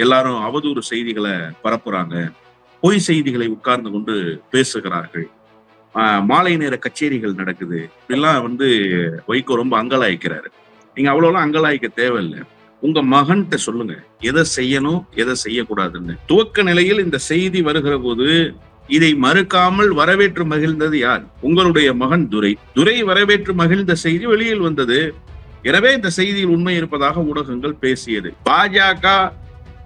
எல்லாரும் அவதூறு செய்திகளை பரப்புறாங்க, பொய் செய்திகளை உட்கார்ந்து கொண்டு பேசுகிறார்கள், மாலை நேர கச்சேரிகள் நடக்குது, இப்படிலாம் வைகோ ரொம்ப அங்கலாய்க்கிறாரு. நீங்க அவ்வளவுலாம் அங்கலாய்க்க தேவையில்லை. உங்க மகன்கிட்ட சொல்லுங்க எதை செய்யணும் எதை செய்யக்கூடாதுன்னு. துவக்க நிலையில் இந்த செய்தி வருகிற போது இதை மறுக்காமல் வரவேற்று மகிழ்ந்தது யார்? உங்களுடைய மகன் துரை. துரை வரவேற்று மகிழ்ந்த செய்தி வெளியில் வந்தது. எனவே இந்த செய்தியில் உண்மை இருப்பதாக ஊடகங்கள் பேசியது. பாஜக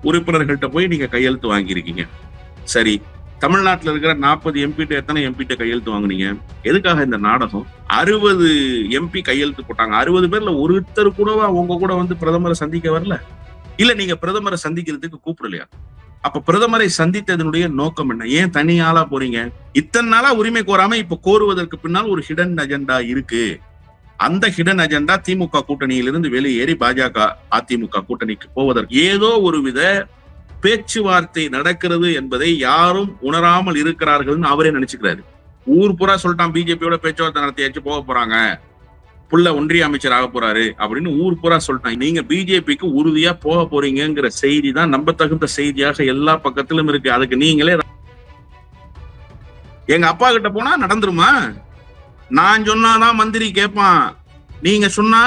உறுப்பினர்கள்ட்ட போய் நீங்க கையெழுத்து வாங்கியிருக்கீங்க. சரி, தமிழ்நாட்டில் இருக்கிற 40 எம்பிட்ட எத்தனை எம்பிட்ட கையெழுத்து வாங்குனீங்க? எதுக்காக இந்த நாடகம்? 60 எம்பி கையெழுத்து போட்டாங்க. 60 பேர்ல ஒருத்தர் கூடவா உங்க கூட பிரதமரை சந்திக்க வரல? இல்ல நீங்க பிரதமரை சந்திக்கிறதுக்கு கூப்பிடலையா? அப்ப பிரதமரை சந்தித்ததனுடைய நோக்கம் என்ன? ஏன் தனி ஆளா போறீங்க? இத்தனை நாளா உரிமை கோராம இப்ப கோருவதற்கு பின்னால் ஒரு ஹிடன் அஜெண்டா இருக்கு. அந்த ஹிடன் அஜெண்டா திமுக கூட்டணியிலிருந்து வெளியேறி பாஜக அதிமுக கூட்டணிக்கு போவதற்கு ஏதோ ஒருவித பேச்சுவார்த்தை நடக்கிறது என்பதை யாரும் உணராமல் இருக்கிறார்கள் அவரே நினைச்சுக்கிறாரு. ஊர் பூரா சொல்லிட்டான் பிஜேபியோட பேச்சுவார்த்தை நடத்தியாச்சு, போக போறாங்க, புள்ள ஒன்றிய அமைச்சர் ஆக போறாரு அப்படின்னு ஊர் பூரா சொல்லிட்டாங்க. நீங்க பிஜேபிக்கு உறுதியா போக போறீங்கிற செய்தி தான் நம்ப தகுந்த செய்தியாக எல்லா பக்கத்திலும் இருக்கு. அதுக்கு நீங்களே எங்க அப்பா கிட்ட போனா நடந்துருமா? நான் சொன்னாதான் மந்திரி கேட்பான், நீங்க சொன்னா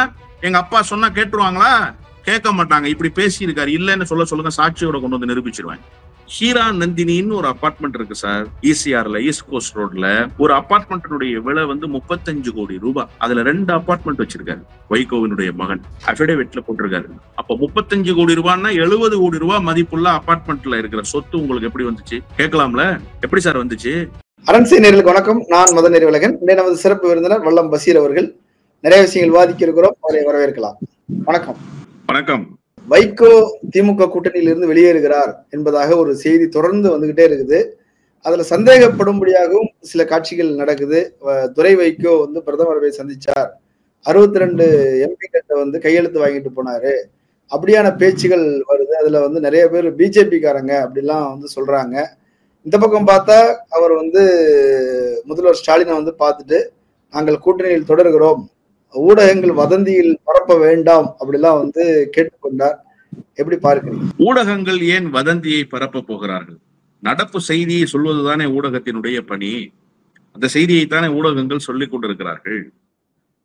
எங்க அப்பா சொன்னா கேட்டுருவாங்களா? கேட்க மாட்டாங்க. இப்படி பேசி இருக்காரு. இல்லன்னு சொல்லுங்க, சாட்சியோட கொண்டு வந்து நிரூபிச்சிருவாங்க. ஹீரா நந்தினின்னு ஒரு அபார்ட்மெண்ட் இருக்கு சார், ஈசிஆர்ல, ஈஸ்ட் கோஸ்ட் ரோட்ல. ஒரு அபார்ட்மெண்ட்டுடைய விலை 35 கோடி ரூபாய். அதுல 2 அபார்ட்மெண்ட் வச்சிருக்காரு வைகோவினுடைய மகன், அபிடேவிட்ல போட்டிருக்காரு. அப்ப 35 கோடி ரூபாய்னா 70 கோடி ரூபாய் மதிப்புள்ள அபார்ட்மெண்ட்ல இருக்கிற சொத்து உங்களுக்கு எப்படி வந்துச்சு? கேட்கலாம்ல, எப்படி சார் வந்துச்சு? அரண்சை நேயர்களுக்கு வணக்கம். நான் மதன் நெறிவலகன். நமது சிறப்பு விருந்தினர் வல்லம் பசீர் அவர்கள். நிறைய விஷயங்கள் வாதிக்க இருக்கிறோம், அவரை வரவேற்கலாம். வணக்கம். வணக்கம். வைகோ திமுக கூட்டணியில் இருந்து வெளியேறுகிறார் என்பதாக ஒரு செய்தி தொடர்ந்து வந்துகிட்டே இருக்குது. அதுல சந்தேகப்படும்படியாகவும் சில காட்சிகள் நடக்குது. துரை வைகோ பிரதமரை சந்திச்சார், 62 எம்பி கிட்ட கையெழுத்து வாங்கிட்டு போனாரு, அப்படியான பேச்சுகள் வருது. அதுல நிறைய பேர் பிஜேபி காரங்க அப்படிலாம் சொல்றாங்க. இந்த பக்கம் பார்த்தா அவர் முதல்வர் ஸ்டாலினை பார்த்துட்டு நாங்கள் கூட்டணியில் தொடர்கிறோம், ஊடகங்கள் வதந்தியில் பரப்ப வேண்டாம் அப்படிலாம் கேட்டுக்கொண்டார். எப்படி பார்க்கிறீங்க? ஊடகங்கள் ஏன் வதந்தியை பரப்ப போகிறார்கள்? நடப்பு செய்தியை சொல்வதுதானே ஊடகத்தினுடைய பணி. அந்த செய்தியை தானே ஊடகங்கள் சொல்லிக் கொண்டிருக்கிறார்கள்.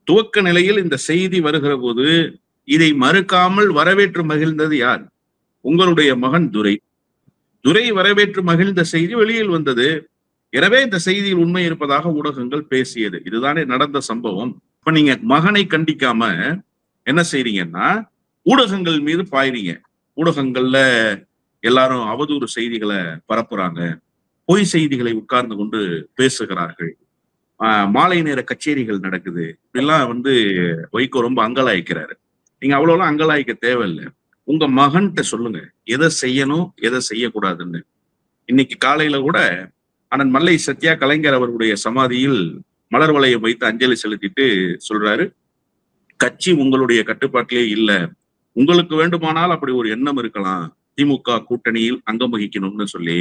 துவக்க நிலையில் இந்த செய்தி வருகிற போது இதை மறுக்காமல் வரவேற்று மகிழ்ந்தது யார்? உங்களுடைய மகன் துரை. துரை வரவேற்று மகிழ்ந்த செய்தி வெளியில் வந்தது. எனவே இந்த செய்தியில் உண்மை இருப்பதாக ஊடகங்கள் பேசியது. இதுதானே நடந்த சம்பவம். இப்ப நீங்க மகனை கண்டிக்காம என்ன செய்றீங்கன்னா ஊடகங்கள் மீது பாயிறீங்க. ஊடகங்கள்ல எல்லாரும் அவதூறு செய்திகளை பரப்புறாங்க, பொய் செய்திகளை உட்கார்ந்து கொண்டு பேசுகிறார்கள், மாலை நேர கச்சேரிகள் நடக்குது, இப்படிலாம் வைகோ ரொம்ப அங்கலாய்க்கிறாரு. நீங்க அவ்வளவுலாம் அங்கலாய்க்க தேவையில்லை. உங்க மகன்கிட்ட சொல்லுங்க எதை செய்யணும் எதை செய்யக்கூடாதுன்னு. இன்னைக்கு காலையில கூட அண்ணன் மல்லை சத்யா கலைஞர் அவர்களுடைய சமாதியில் மலர் வளையம் வைத்து அஞ்சலி செலுத்திட்டு சொல்றாரு, கட்சி உங்களுடைய கட்டுப்பாட்டிலே இல்ல, உங்களுக்கு வேண்டுமானால் அப்படி ஒரு எண்ணம் இருக்கலாம், திமுக கூட்டணியில் அங்கம் வகிக்கணும்னு சொல்லி,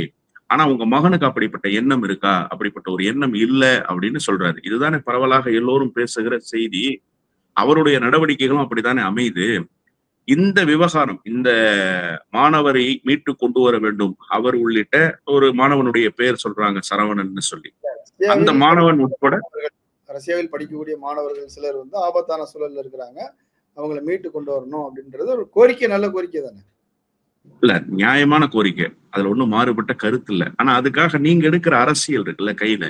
ஆனா உங்க மகனுக்கு அப்படிப்பட்ட எண்ணம் இருக்கா? அப்படிப்பட்ட ஒரு எண்ணம் இல்ல அப்படின்னு சொல்றாரு. இதுதானே பரவலாக எல்லோரும் பேசுகிற செய்தி. அவருடைய நடவடிக்கைகளும் அப்படித்தானே அமையுது. இந்த விவகாரம், இந்த மாணவரை மீட்டு கொண்டு வர வேண்டும், அவர் உள்ளிட்ட ஒரு மாணவனுடைய பெயர் சொல்றாங்க சரவணன் சொல்லி, அந்த மாணவன் உட்பட ரஷ்யாவில் படிக்கக்கூடிய மாணவர்கள் சிலர் ஆபத்தான சூழல்ல இருக்கிறாங்க, அவங்களை மீட்டு கொண்டு வரணும் அப்படின்றது ஒரு கோரிக்கை. நல்ல கோரிக்கை தானே? இல்ல, நியாயமான கோரிக்கை, அதுல ஒண்ணும் மாறுபட்ட கருத்து இல்ல. ஆனா அதுக்காக நீங்க எடுக்கிற அரசியல் இருக்குல்ல கையில,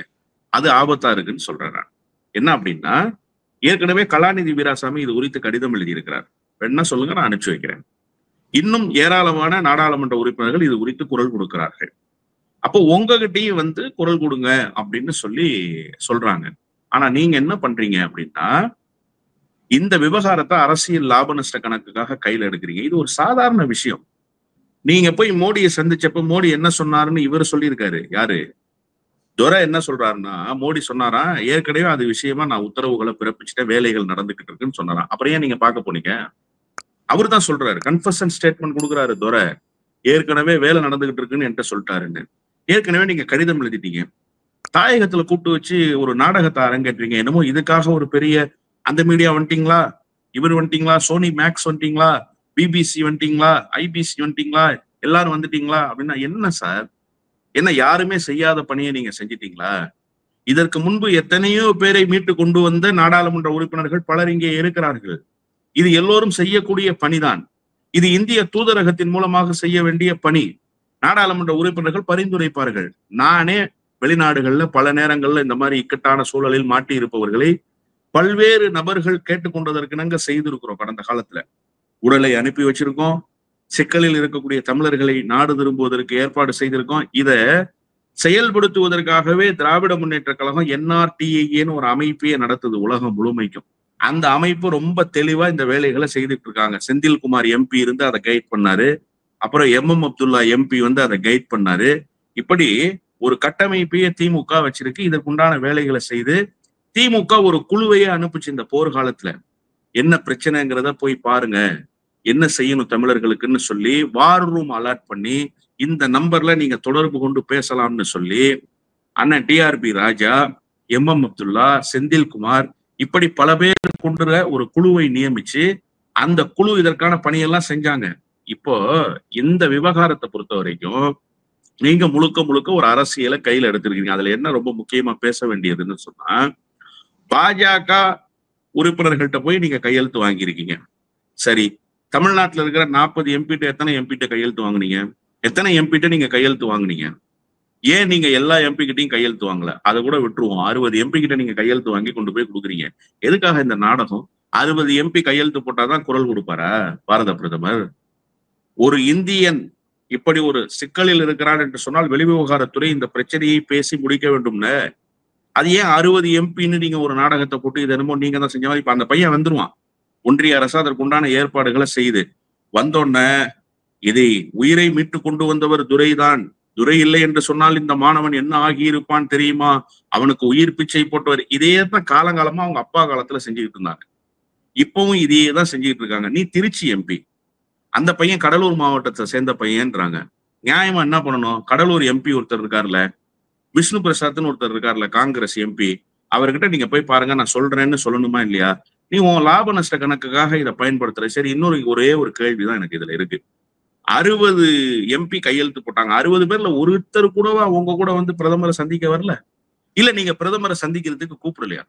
அது ஆபத்தா இருக்குன்னு சொல்றேன். என்ன அப்படின்னா, ஏற்கனவே கலாநிதி வீராசாமி இது குறித்து கடிதம் எழுதியிருக்கிறார். என்ன சொல்லுங்க, நான் அனுப்பிச்சு வைக்கிறேன். இன்னும் ஏராளமான நாடாளுமன்ற உறுப்பினர்கள் இது குறித்து குரல் கொடுக்கிறார்கள். அப்போ உங்ககிட்டயும் குரல் கொடுங்க அப்படின்னு சொல்றாங்க. ஆனா நீங்க என்ன பண்றீங்க அப்படின்னா, இந்த விவகாரத்தை அரசியல் லாப நஷ்ட கணக்குக்காக கையில எடுக்கிறீங்க. இது ஒரு சாதாரண விஷயம். நீங்க போய் மோடியை சந்திச்சப்ப மோடி என்ன சொன்னாருன்னு இவர் சொல்லியிருக்காரு. யாரு? துரை என்ன சொல்றாருன்னா, மோடி சொன்னாரா ஏற்கனவே அது விஷயமா நான் உத்தரவுகளை பிறப்பிச்சுட்டேன், வேலைகள் நடந்துகிட்டு இருக்குன்னு சொன்னாராம். அப்புறம் ஏன் நீங்க பார்க்க போனீங்க? அவர் தான் சொல்றாரு, கன்ஃபெஷன் ஸ்டேட்மெண்ட் கொடுக்குறாரு துரை, ஏற்கனவே வேலை நடந்துகிட்டு இருக்குன்னு என்கிட்ட சொல்லிட்டாருன்னு. ஏற்கனவே நீங்க கடிதம் எழுதிட்டீங்க, தாயகத்துல கூப்பிட்டு வச்சு ஒரு நாடகத்தை அரங்கேற்றீங்க. என்னமோ இதுக்காக ஒரு பெரிய அந்த மீடியா வந்துட்டீங்களா, இவர் வந்துட்டீங்களா, சோனி மேக்ஸ் வந்துட்டீங்களா, பிபிசி வந்துட்டீங்களா, ஐபிசி வந்துட்டீங்களா, எல்லாரும் வந்துட்டீங்களா அப்படின்னா, என்ன சார், என்ன யாருமே செய்யாத பணியை நீங்க செஞ்சிட்டீங்களா? இதற்கு முன்பு எத்தனையோ பேரை மீட்டு கொண்டு வந்த நாடாளுமன்ற உறுப்பினர்கள் பலர் இங்கே இருக்கிறார்கள். இது எல்லோரும் செய்யக்கூடிய பணிதான். இது இந்திய தூதரகத்தின் மூலமாக செய்ய வேண்டிய பணி. நாடாளுமன்ற உறுப்பினர்கள் பரிந்துரைப்பார்கள். நானே வெளிநாடுகள்ல பல நேரங்கள்ல இந்த மாதிரி இக்கட்டான சூழலில் மாட்டி இருப்பவர்களை பல்வேறு நபர்கள் கேட்டுக்கொண்டதற்கு நாங்க செய்திருக்கிறோம். கடந்த காலத்துல உடலை அனுப்பி வச்சிருக்கோம். சிக்கலில் இருக்கக்கூடிய தமிழர்களை நாடு திரும்புவதற்கு ஏற்பாடு செய்திருக்கோம். இத செயல்படுத்துவதற்காகவே திராவிட முன்னேற்ற கழகம் NRTIன்னு ஒரு அமைப்பையே நடத்துது உலகம் முழுமைக்கும். அந்த அமைப்பு ரொம்ப தெளிவா இந்த வேலைகளை செய்துட்டு இருக்காங்க. செந்தில்குமார் MP இருந்து அதை கைட் பண்ணாரு. அப்புறம் MM அப்துல்லா MP வந்து அதை கைட் பண்ணாரு. இப்படி ஒரு கட்டமைப்பையே திமுக வச்சிருக்கு. இதற்குண்டான வேலைகளை செய்து திமுக ஒரு குழுவையே அனுப்பிச்சு இந்த போர்க்காலத்துல என்ன பிரச்சனைங்கிறத போய் பாருங்க, என்ன செய்யணும் தமிழர்களுக்குன்னு சொல்லி வார் ரூம் அலாட் பண்ணி இந்த நம்பர்ல நீங்க தொடர்பு கொண்டு பேசலாம்னு சொல்லி அண்ணன் TRP ராஜா, MM அப்துல்லா, செந்தில்குமார் இப்படி பல பேர் கொண்டுற ஒரு குழுவை நியமிச்சு அந்த குழு இதற்கான பணியெல்லாம் செஞ்சாங்க. இப்போ இந்த விவகாரத்தை பொறுத்த வரைக்கும் நீங்க முழுக்க முழுக்க ஒரு அரசியலை கையில எடுத்திருக்கீங்க. அதுல என்ன ரொம்ப முக்கியமா பேச வேண்டியதுன்னு சொன்னா, பாஜக உறுப்பினர்கள்ட்ட போய் நீங்க கையெழுத்து வாங்கியிருக்கீங்க. சரி, தமிழ்நாட்டுல இருக்கிற 40 MP எத்தனை MP கையெழுத்து வாங்குனீங்க? எத்தனை MP நீங்க கையெழுத்து வாங்குனீங்க? ஏன் நீங்க எல்லா MP கிட்டையும் கையெழுத்து வாங்கல? அதை கூட விட்டுருவோம். 60 MP கிட்ட நீங்க கையெழுத்து வாங்கி கொண்டு போய் கொடுக்குறீங்க. எதுக்காக இந்த நாடகம்? 60 MP கையெழுத்து போட்டாதான் குரல் கொடுப்பாரா பாரத பிரதமர்? ஒரு இந்தியன் இப்படி ஒரு சிக்கலில் இருக்கிறான் என்று சொன்னால் வெளிவிவகாரத்துறை இந்த பிரச்சனையை பேசி முடிக்க வேண்டும்னு. அது ஏன் 60 MPன்னு நீங்க ஒரு நாடகத்தை போட்டு இது என்னமோ நீங்க தான் செஞ்ச மாதிரி. இப்ப அந்த பையன் வந்துருவான். ஒன்றிய அரசு அதற்குண்டான ஏற்பாடுகளை செய்து வந்தோன்ன இதை உயிரை மீட்டு கொண்டு வந்தவர் துரைதான். துரை இல்லை என்று சொன்னால் இந்த மாணவன் என்ன ஆகியிருப்பான் தெரியுமா? அவனுக்கு உயிர் பிச்சை போட்டவர். இதே தான் காலங்காலமா அவங்க அப்பா காலத்துல செஞ்சுக்கிட்டு இருந்தாங்க. இப்பவும் இதையே தான் செஞ்சுக்கிட்டு இருக்காங்க. நீ திருச்சி MP, அந்த பையன் கடலூர் மாவட்டத்தை சேர்ந்த பையன்றாங்க. நியாயமா என்ன பண்ணணும்? கடலூர் MP ஒருத்தர் இருக்காருல்ல, விஷ்ணு பிரசாத்னு ஒருத்தர் இருக்காருல்ல, காங்கிரஸ் MP, அவர்கிட்ட நீங்க போய் பாருங்க, நான் சொல்றேன்னு சொல்லணுமா இல்லையா? நீ உன் லாப நஷ்ட கணக்குக்காக இதை பயன்படுத்துற. சரி, ஒரே ஒரு கேள்விதான் எனக்கு இதுல இருக்கு. 60 MP கையெழுத்து போட்டாங்க. 60 பேர்ல ஒருத்தர் கூடவா உங்க கூட வந்து பிரதமரை சந்திக்க வரல? இல்ல நீங்க பிரதமரை சந்திக்கிறதுக்கு கூப்பிடலையா?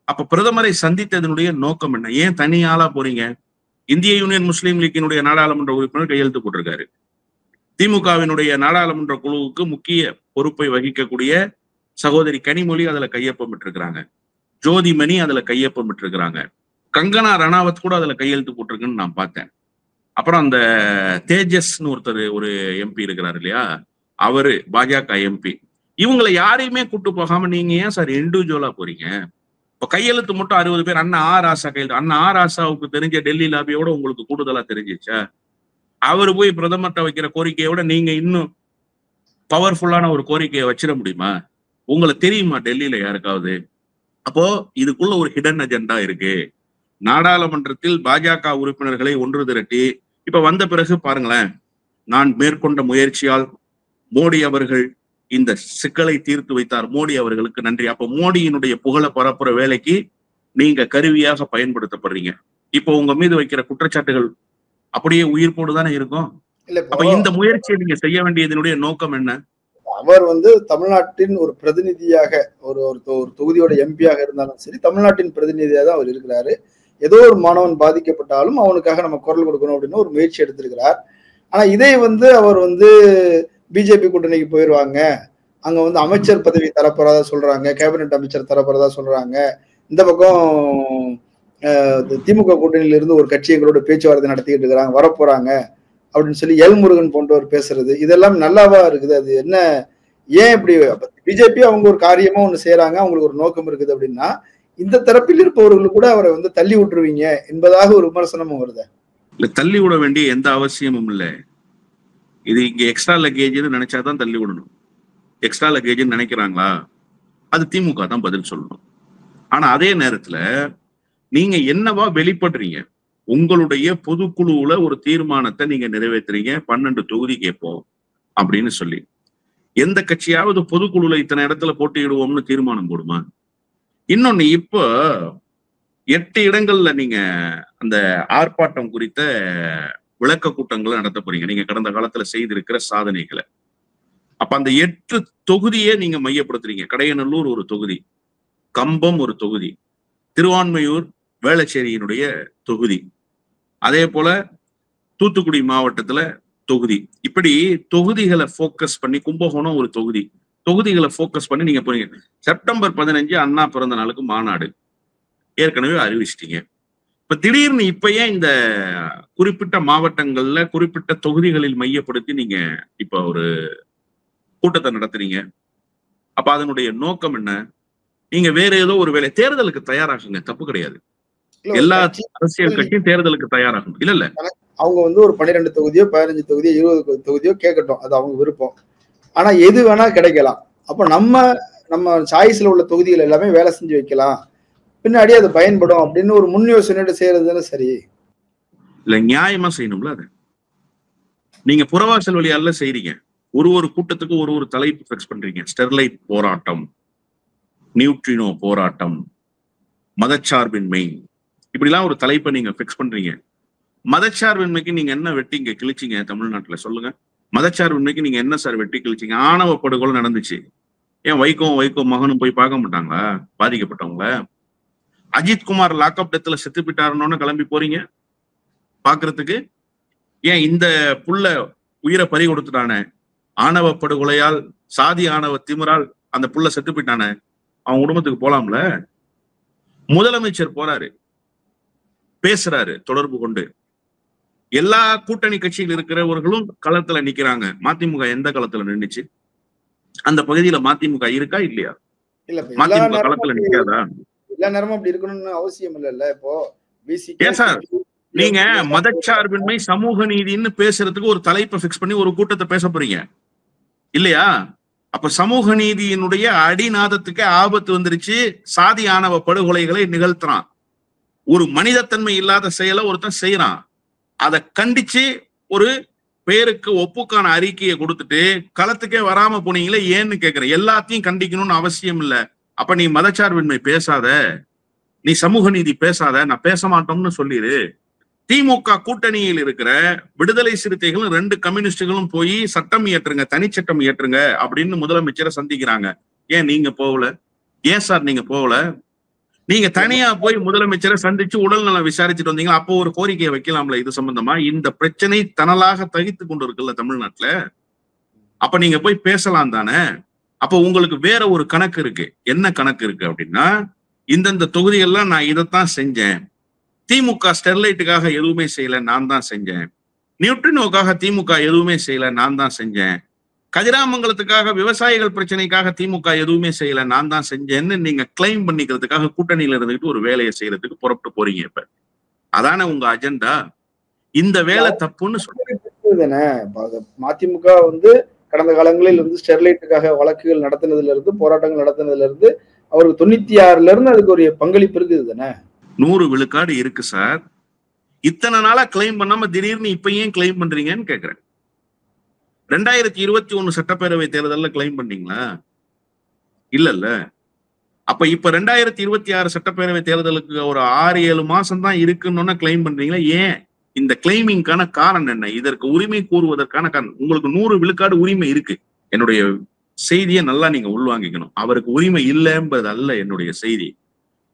அப்ப பிரதமரை சந்தித்ததனுடைய நோக்கம் என்ன? ஏன் தனி ஆளா போறீங்க? இந்திய யூனியன் முஸ்லீம் லீக்கினுடைய நாடாளுமன்ற உறுப்பினர் கையெழுத்து போட்டிருக்காரு. திமுகவினுடைய நாடாளுமன்ற குழுவுக்கு முக்கிய பொறுப்பை வகிக்கக்கூடிய சகோதரி கனிமொழி அதுல கையொப்பமிட்டிருக்கிறாங்க. ஜோதிமணி அதுல கையொப்பமிட்டிருக்கிறாங்க. கங்கனா ரணாவத் கூட அதுல கையெழுத்து போட்டிருக்குன்னு நான் பார்த்தேன். அப்புறம் அந்த தேஜஸ்னு ஒருத்தர் ஒரு MP இருக்கிறாரு இல்லையா, அவரு பாஜக MP. இவங்களை யாரையுமே கூட்டு போகாம நீங்க ஏன் சார் இண்டிவிஜுவலா போறீங்க? இப்ப கையெழுத்து மட்டும் 60 பேர். அண்ணா ஆர் ஆசா கையெழுத்து. அண்ணா ஆர் ஆசாவுக்கு தெரிஞ்ச டெல்லி லாபியோட உங்களுக்கு கூடுதலா தெரிஞ்சிச்சா? அவரு போய் பிரதமர்கிட்ட வைக்கிற கோரிக்கையோட நீங்க இன்னும் பவர்ஃபுல்லான ஒரு கோரிக்கையை வச்சிட முடியுமா? உங்களுக்கு தெரியுமா டெல்லியில யாருக்காவது? அப்போ இதுக்குள்ள ஒரு ஹிடன் அஜெண்டா இருக்கு. நாடாளுமன்றத்தில் பாஜக உறுப்பினர்களை ஒன்று திரட்டி இப்ப வந்த பிறகு பாருங்களேன், நான் மேற்கொண்ட முயற்சியால் மோடி அவர்கள் இந்த சிக்கலை தீர்த்து வைத்தார். மோடி அவர்களுக்கு நன்றி. அப்ப மோடியினுடைய புகழ பரப்புற வேலைக்கு நீங்க கருவியாக பயன்படுத்தப்படுறீங்க. இப்போ உங்க மீது வைக்கிற குற்றச்சாட்டுகள் அப்படியே உயிர் போடுதானே இருக்கும். அப்ப இந்த முயற்சியை நீங்க செய்ய வேண்டியதனுடைய நோக்கம் என்ன? அவர் வந்து தமிழ்நாட்டின் ஒரு பிரதிநிதியாக ஒரு தொகுதியோட MP-யாக இருந்தாலும் சரி, தமிழ்நாட்டின் பிரதிநிதியாக தான் அவர் இருக்கிறாரு. ஏதோ ஒரு மாணவன் பாதிக்கப்பட்டாலும் அவனுக்காக நம்ம குரல் கொடுக்கணும் அப்படின்னு ஒரு முயற்சி எடுத்திருக்கிறார். ஆனா இதை வந்து அவர் வந்து பிஜேபி கூட்டணிக்கு போயிடுவாங்க, அங்க வந்து அமைச்சர் பதவி தரப்போறதா சொல்றாங்க, கேபினெட் அமைச்சர் தரப்போறதா சொல்றாங்க. இந்த பக்கம் திமுக கூட்டணியில இருந்து ஒரு கட்சி எங்களோட பேச்சுவார்த்தை நடத்திக்கிட்டு இருக்கிறாங்க, வரப்போறாங்க அப்படின்னு சொல்லி எல்முருகன் போன்றவர் பேசுறது, இதெல்லாம் நல்லாவா இருக்குது? அது என்ன, ஏன் இப்படி? பிஜேபி அவங்க ஒரு காரியமா ஒண்ணு செய்யறாங்க, அவங்களுக்கு ஒரு நோக்கம் இருக்குது அப்படின்னா இந்த தரப்பில் இருப்பவர்கள் கூட அவரை வந்து தள்ளி விட்டுருவீங்க என்பதாக ஒரு விமர்சனமும் வருது. இல்ல, தள்ளி விட வேண்டிய எந்த அவசியமும் இல்லை. இது இங்க எக்ஸ்ட்ரா லக்கேஜ்னு நினைச்சாதான் தள்ளி விடணும். எக்ஸ்ட்ரா லக்கேஜ்னு நினைக்கிறாங்களா? அது திமுக தான் பதில் சொல்லணும். ஆனா அதே நேரத்துல நீங்க என்னவா வெளிப்படுறீங்க? உங்களுடைய பொதுக்குழுவுல ஒரு தீர்மானத்தை நீங்க நிறைவேற்றுறீங்க, 12 தொகுதி கேட்போம் அப்படின்னு சொல்லி. எந்த கட்சியாவது பொதுக்குழுல இத்தனை இடத்துல போட்டியிடுவோம்னு தீர்மானம் போடுமா? இன்னொன்னு, இப்போ 8 இடங்கள்ல நீங்க அந்த ஆர்ப்பாட்டம் குறித்த விளக்க கூட்டங்களை நடத்த போறீங்க. நீங்க கடந்த காலத்துல செய்திருக்கிற சாதனைகளை. அப்ப அந்த 8 தொகுதியை நீங்க மையப்படுத்துறீங்க. கடையநல்லூர் ஒரு தொகுதி, கம்பம் ஒரு தொகுதி, திருவான்மையூர் வேளச்சேரியினுடைய தொகுதி, அதே போல தூத்துக்குடி மாவட்டத்துல தொகுதி. இப்படி தொகுதிகளை போக்கஸ் பண்ணி, கும்பகோணம் ஒரு தொகுதி, தொகுதிகளை போக்கஸ் பண்ணி நீங்க போறீங்க. செப்டம்பர் 15 அண்ணா பிறந்த நாளுக்கு மாநாடு ஏற்கனவே அறிவிச்சிட்டீங்க. இப்ப திடீர்னு இப்ப ஏன் இந்த குறிப்பிட்ட மாவட்டங்கள்ல குறிப்பிட்ட தொகுதிகளில் மையப்படுத்தி நீங்க இப்ப ஒரு கூட்டத்தை நடத்துறீங்க? அப்ப அதனுடைய நோக்கம் என்ன? நீங்க வேற ஏதோ ஒரு வேலை, தேர்தலுக்கு தயாராகுங்க, தப்பு கிடையாது. எல்லா அரசியல் கட்சியும் தேர்தலுக்கு தயாராகும். இல்ல அவங்க வந்து ஒரு 12 தொகுதியோ 15 தொகுதியோ 20 தொகுதியோ கேட்கட்டும், அது அவங்க விருப்பம். ஆனா எது வேணா கிடைக்கலாம். அப்ப நம்ம சாய்ஸ்ல உள்ள தொகுதிகள் எல்லாமே வேலை செஞ்சு வைக்கலாம், பின்னாடி அது பயன்படும் அப்படின்னு ஒரு முன் யோசனையோட செய்யறது தானே சரி. இல்ல, நியாயமா செய்யணும்ல. அது நீங்க புறவாசல் வழியால செய்றீங்க. ஒரு கூட்டத்துக்கு ஒரு தலைப்பு ஃபிக்ஸ் பண்றீங்க. ஸ்டெர்லைட் போராட்டம், நியூட்ரினோ போராட்டம், மதச்சார்பின்மை, இப்படிலாம் ஒரு தலைப்பை நீங்க ஃபிக்ஸ் பண்றீங்க. மதச்சார்பின்மைக்கு நீங்க என்ன வெட்டி இங்க கிழிச்சிங்க தமிழ்நாட்டுல? சொல்லுங்க. மதச்சார்பின்மைக்கு நீங்க என்ன சார் வெட்டி கிழிச்சிங்க? ஆணவ படுகொலை நடந்துச்சு. ஏன் வைகோ மகனும் போய் பார்க்க மாட்டாங்களா பாதிக்கப்பட்டவங்கள? அஜித்குமார் லாக்அப் டெத்ல செத்து போயிட்டாருன்னு கிளம்பி போறீங்க பாக்குறதுக்கு? ஏன் இந்த புள்ள உயிரை பறி கொடுத்துட்டானே, ஆணவ படுகொலையால், சாதி ஆணவ திமிரால் அந்த புள்ள செத்து போயிட்டானே, அவன் குடும்பத்துக்கு போலாம்ல? முதலமைச்சர் போறாரு, பேசுறாரு தொடர்பு கொண்டு. எல்லா கூட்டணி கட்சியில் இருக்கிறவர்களும் களத்துல நிக்கிறாங்க. மதிமுக எந்த களத்துல நின்னுச்சு? அந்த பகுதியில மதிமுக இருக்கா இல்லையா? மதிமுக களத்துல நிக்காதா? எல்லா நேரமும் அப்படி இருக்கணும்னு அவசியம் இல்ல. இப்போ ஏன் சார் நீங்க மதச்சார்பின்மை, சமூக நீதினு பேசுறதுக்கு ஒரு தலைப்பை பிக்ஸ் பண்ணி ஒரு கூட்டத்தை பேச போறீங்க இல்லையா? அப்ப சமூக நீதியினுடைய அடிநாதத்துக்கு ஆபத்து வந்துருச்சு. சாதி ஆணவ படுகொலைகளை நிகழ்த்துறான். ஒரு மனிதத்தன்மை இல்லாத செயலை ஒருத்தன் செய்யறான். அதை கண்டிச்சு ஒரு பேருக்கு ஒப்புக்கான அறிக்கையை கொடுத்துட்டு களத்துக்கே வராம போனீங்களே ஏன்னு கேட்கிறேன். எல்லாத்தையும் கண்டிக்கணும்னு அவசியம் இல்லை. அப்ப நீ மதச்சார்பின்மை பேசாத, நீ சமூக நீதி பேசாத, நான் பேச மாட்டோம்னு சொல்லிடு. திமுக கூட்டணியில் இருக்கிற விடுதலை சிறுத்தைகளும் 2 கம்யூனிஸ்டுகளும் போய் சட்டம் இயற்றுங்க, தனிச்சட்டம் இயற்றுங்க அப்படின்னு முதலமைச்சரை சந்திக்கிறாங்க. ஏன் நீங்க போகல? ஏன் சார் நீங்க போகல? நீங்க தனியா போய் முதலமைச்சரை சந்திச்சு உடல்நலம் விசாரிச்சுட்டு வந்தீங்களா? அப்போ ஒரு கோரிக்கையை வைக்கலாம்ல இது சம்பந்தமா? இந்த பிரச்சனை தனலாக தகித்து கொண்டு இருக்குல்ல தமிழ்நாட்டுல. அப்ப நீங்க போய் பேசலாம் தானே? அப்ப உங்களுக்கு வேற ஒரு கணக்கு இருக்கு. என்ன கணக்கு இருக்கு அப்படின்னா, இந்தந்த தொகுதிகள்லாம் நான் இதைத்தான் செஞ்சேன், திமுக ஸ்டெர்லைட்டுக்காக எதுவுமே செய்யல, நான் தான் செஞ்சேன். நியூட்ரினோக்காக திமுக எதுவுமே செய்யல, நான் தான் செஞ்சேன். கதிராமங்கலத்துக்காக விவசாயிகள் பிரச்சனைக்காக திமுக எதுவுமே செய்யல, நான் தான் செஞ்சேன்னு நீங்க கிளைம் பண்ணிக்கிறதுக்காக கூட்டணியில இருந்துகிட்டு ஒரு வேலையை செய்யறதுக்கு புறப்பட்டு போறீங்க. இப்ப அதானே உங்க அஜெண்டா? இந்த வேலை தப்புன்னு சொல்லுங்க. மதிமுக வந்து கடந்த காலங்களில் வந்து ஸ்டெர்லைட்டுக்காக வழக்குகள் நடத்தினதுல இருந்து, போராட்டங்கள் நடத்தினதுல இருந்து அவருக்கு 96ல இருந்து அதுக்கு ஒரு பங்களிப்பு இருக்குது தானே? 100 விழுக்காடு இருக்கு சார். இத்தனை நாளா கிளைம் பண்ணாம திடீர்னு இப்ப ஏன் கிளைம் பண்றீங்கன்னு கேக்குறேன். 2021 சட்டப்பேரவை தேர்தல்ல கிளைம் பண்ணீங்களா? இல்ல. அப்ப இப்ப 2026 சட்டப்பேரவை தேர்தலுக்கு ஒரு 6-7 மாசம் தான் இருக்குன்னு கிளைம் பண்றீங்களா? ஏன்? இந்த கிளைமிங்கான காரணம் என்ன? இதற்கு உரிமை கூறுவதற்கான காரணம். உங்களுக்கு 100 விழுக்காடு உரிமை இருக்கு. என்னுடைய செய்தியை நல்லா நீங்க உள்வாங்கிக்கணும். அவருக்கு உரிமை இல்லை என்பது அல்ல என்னுடைய செய்தி.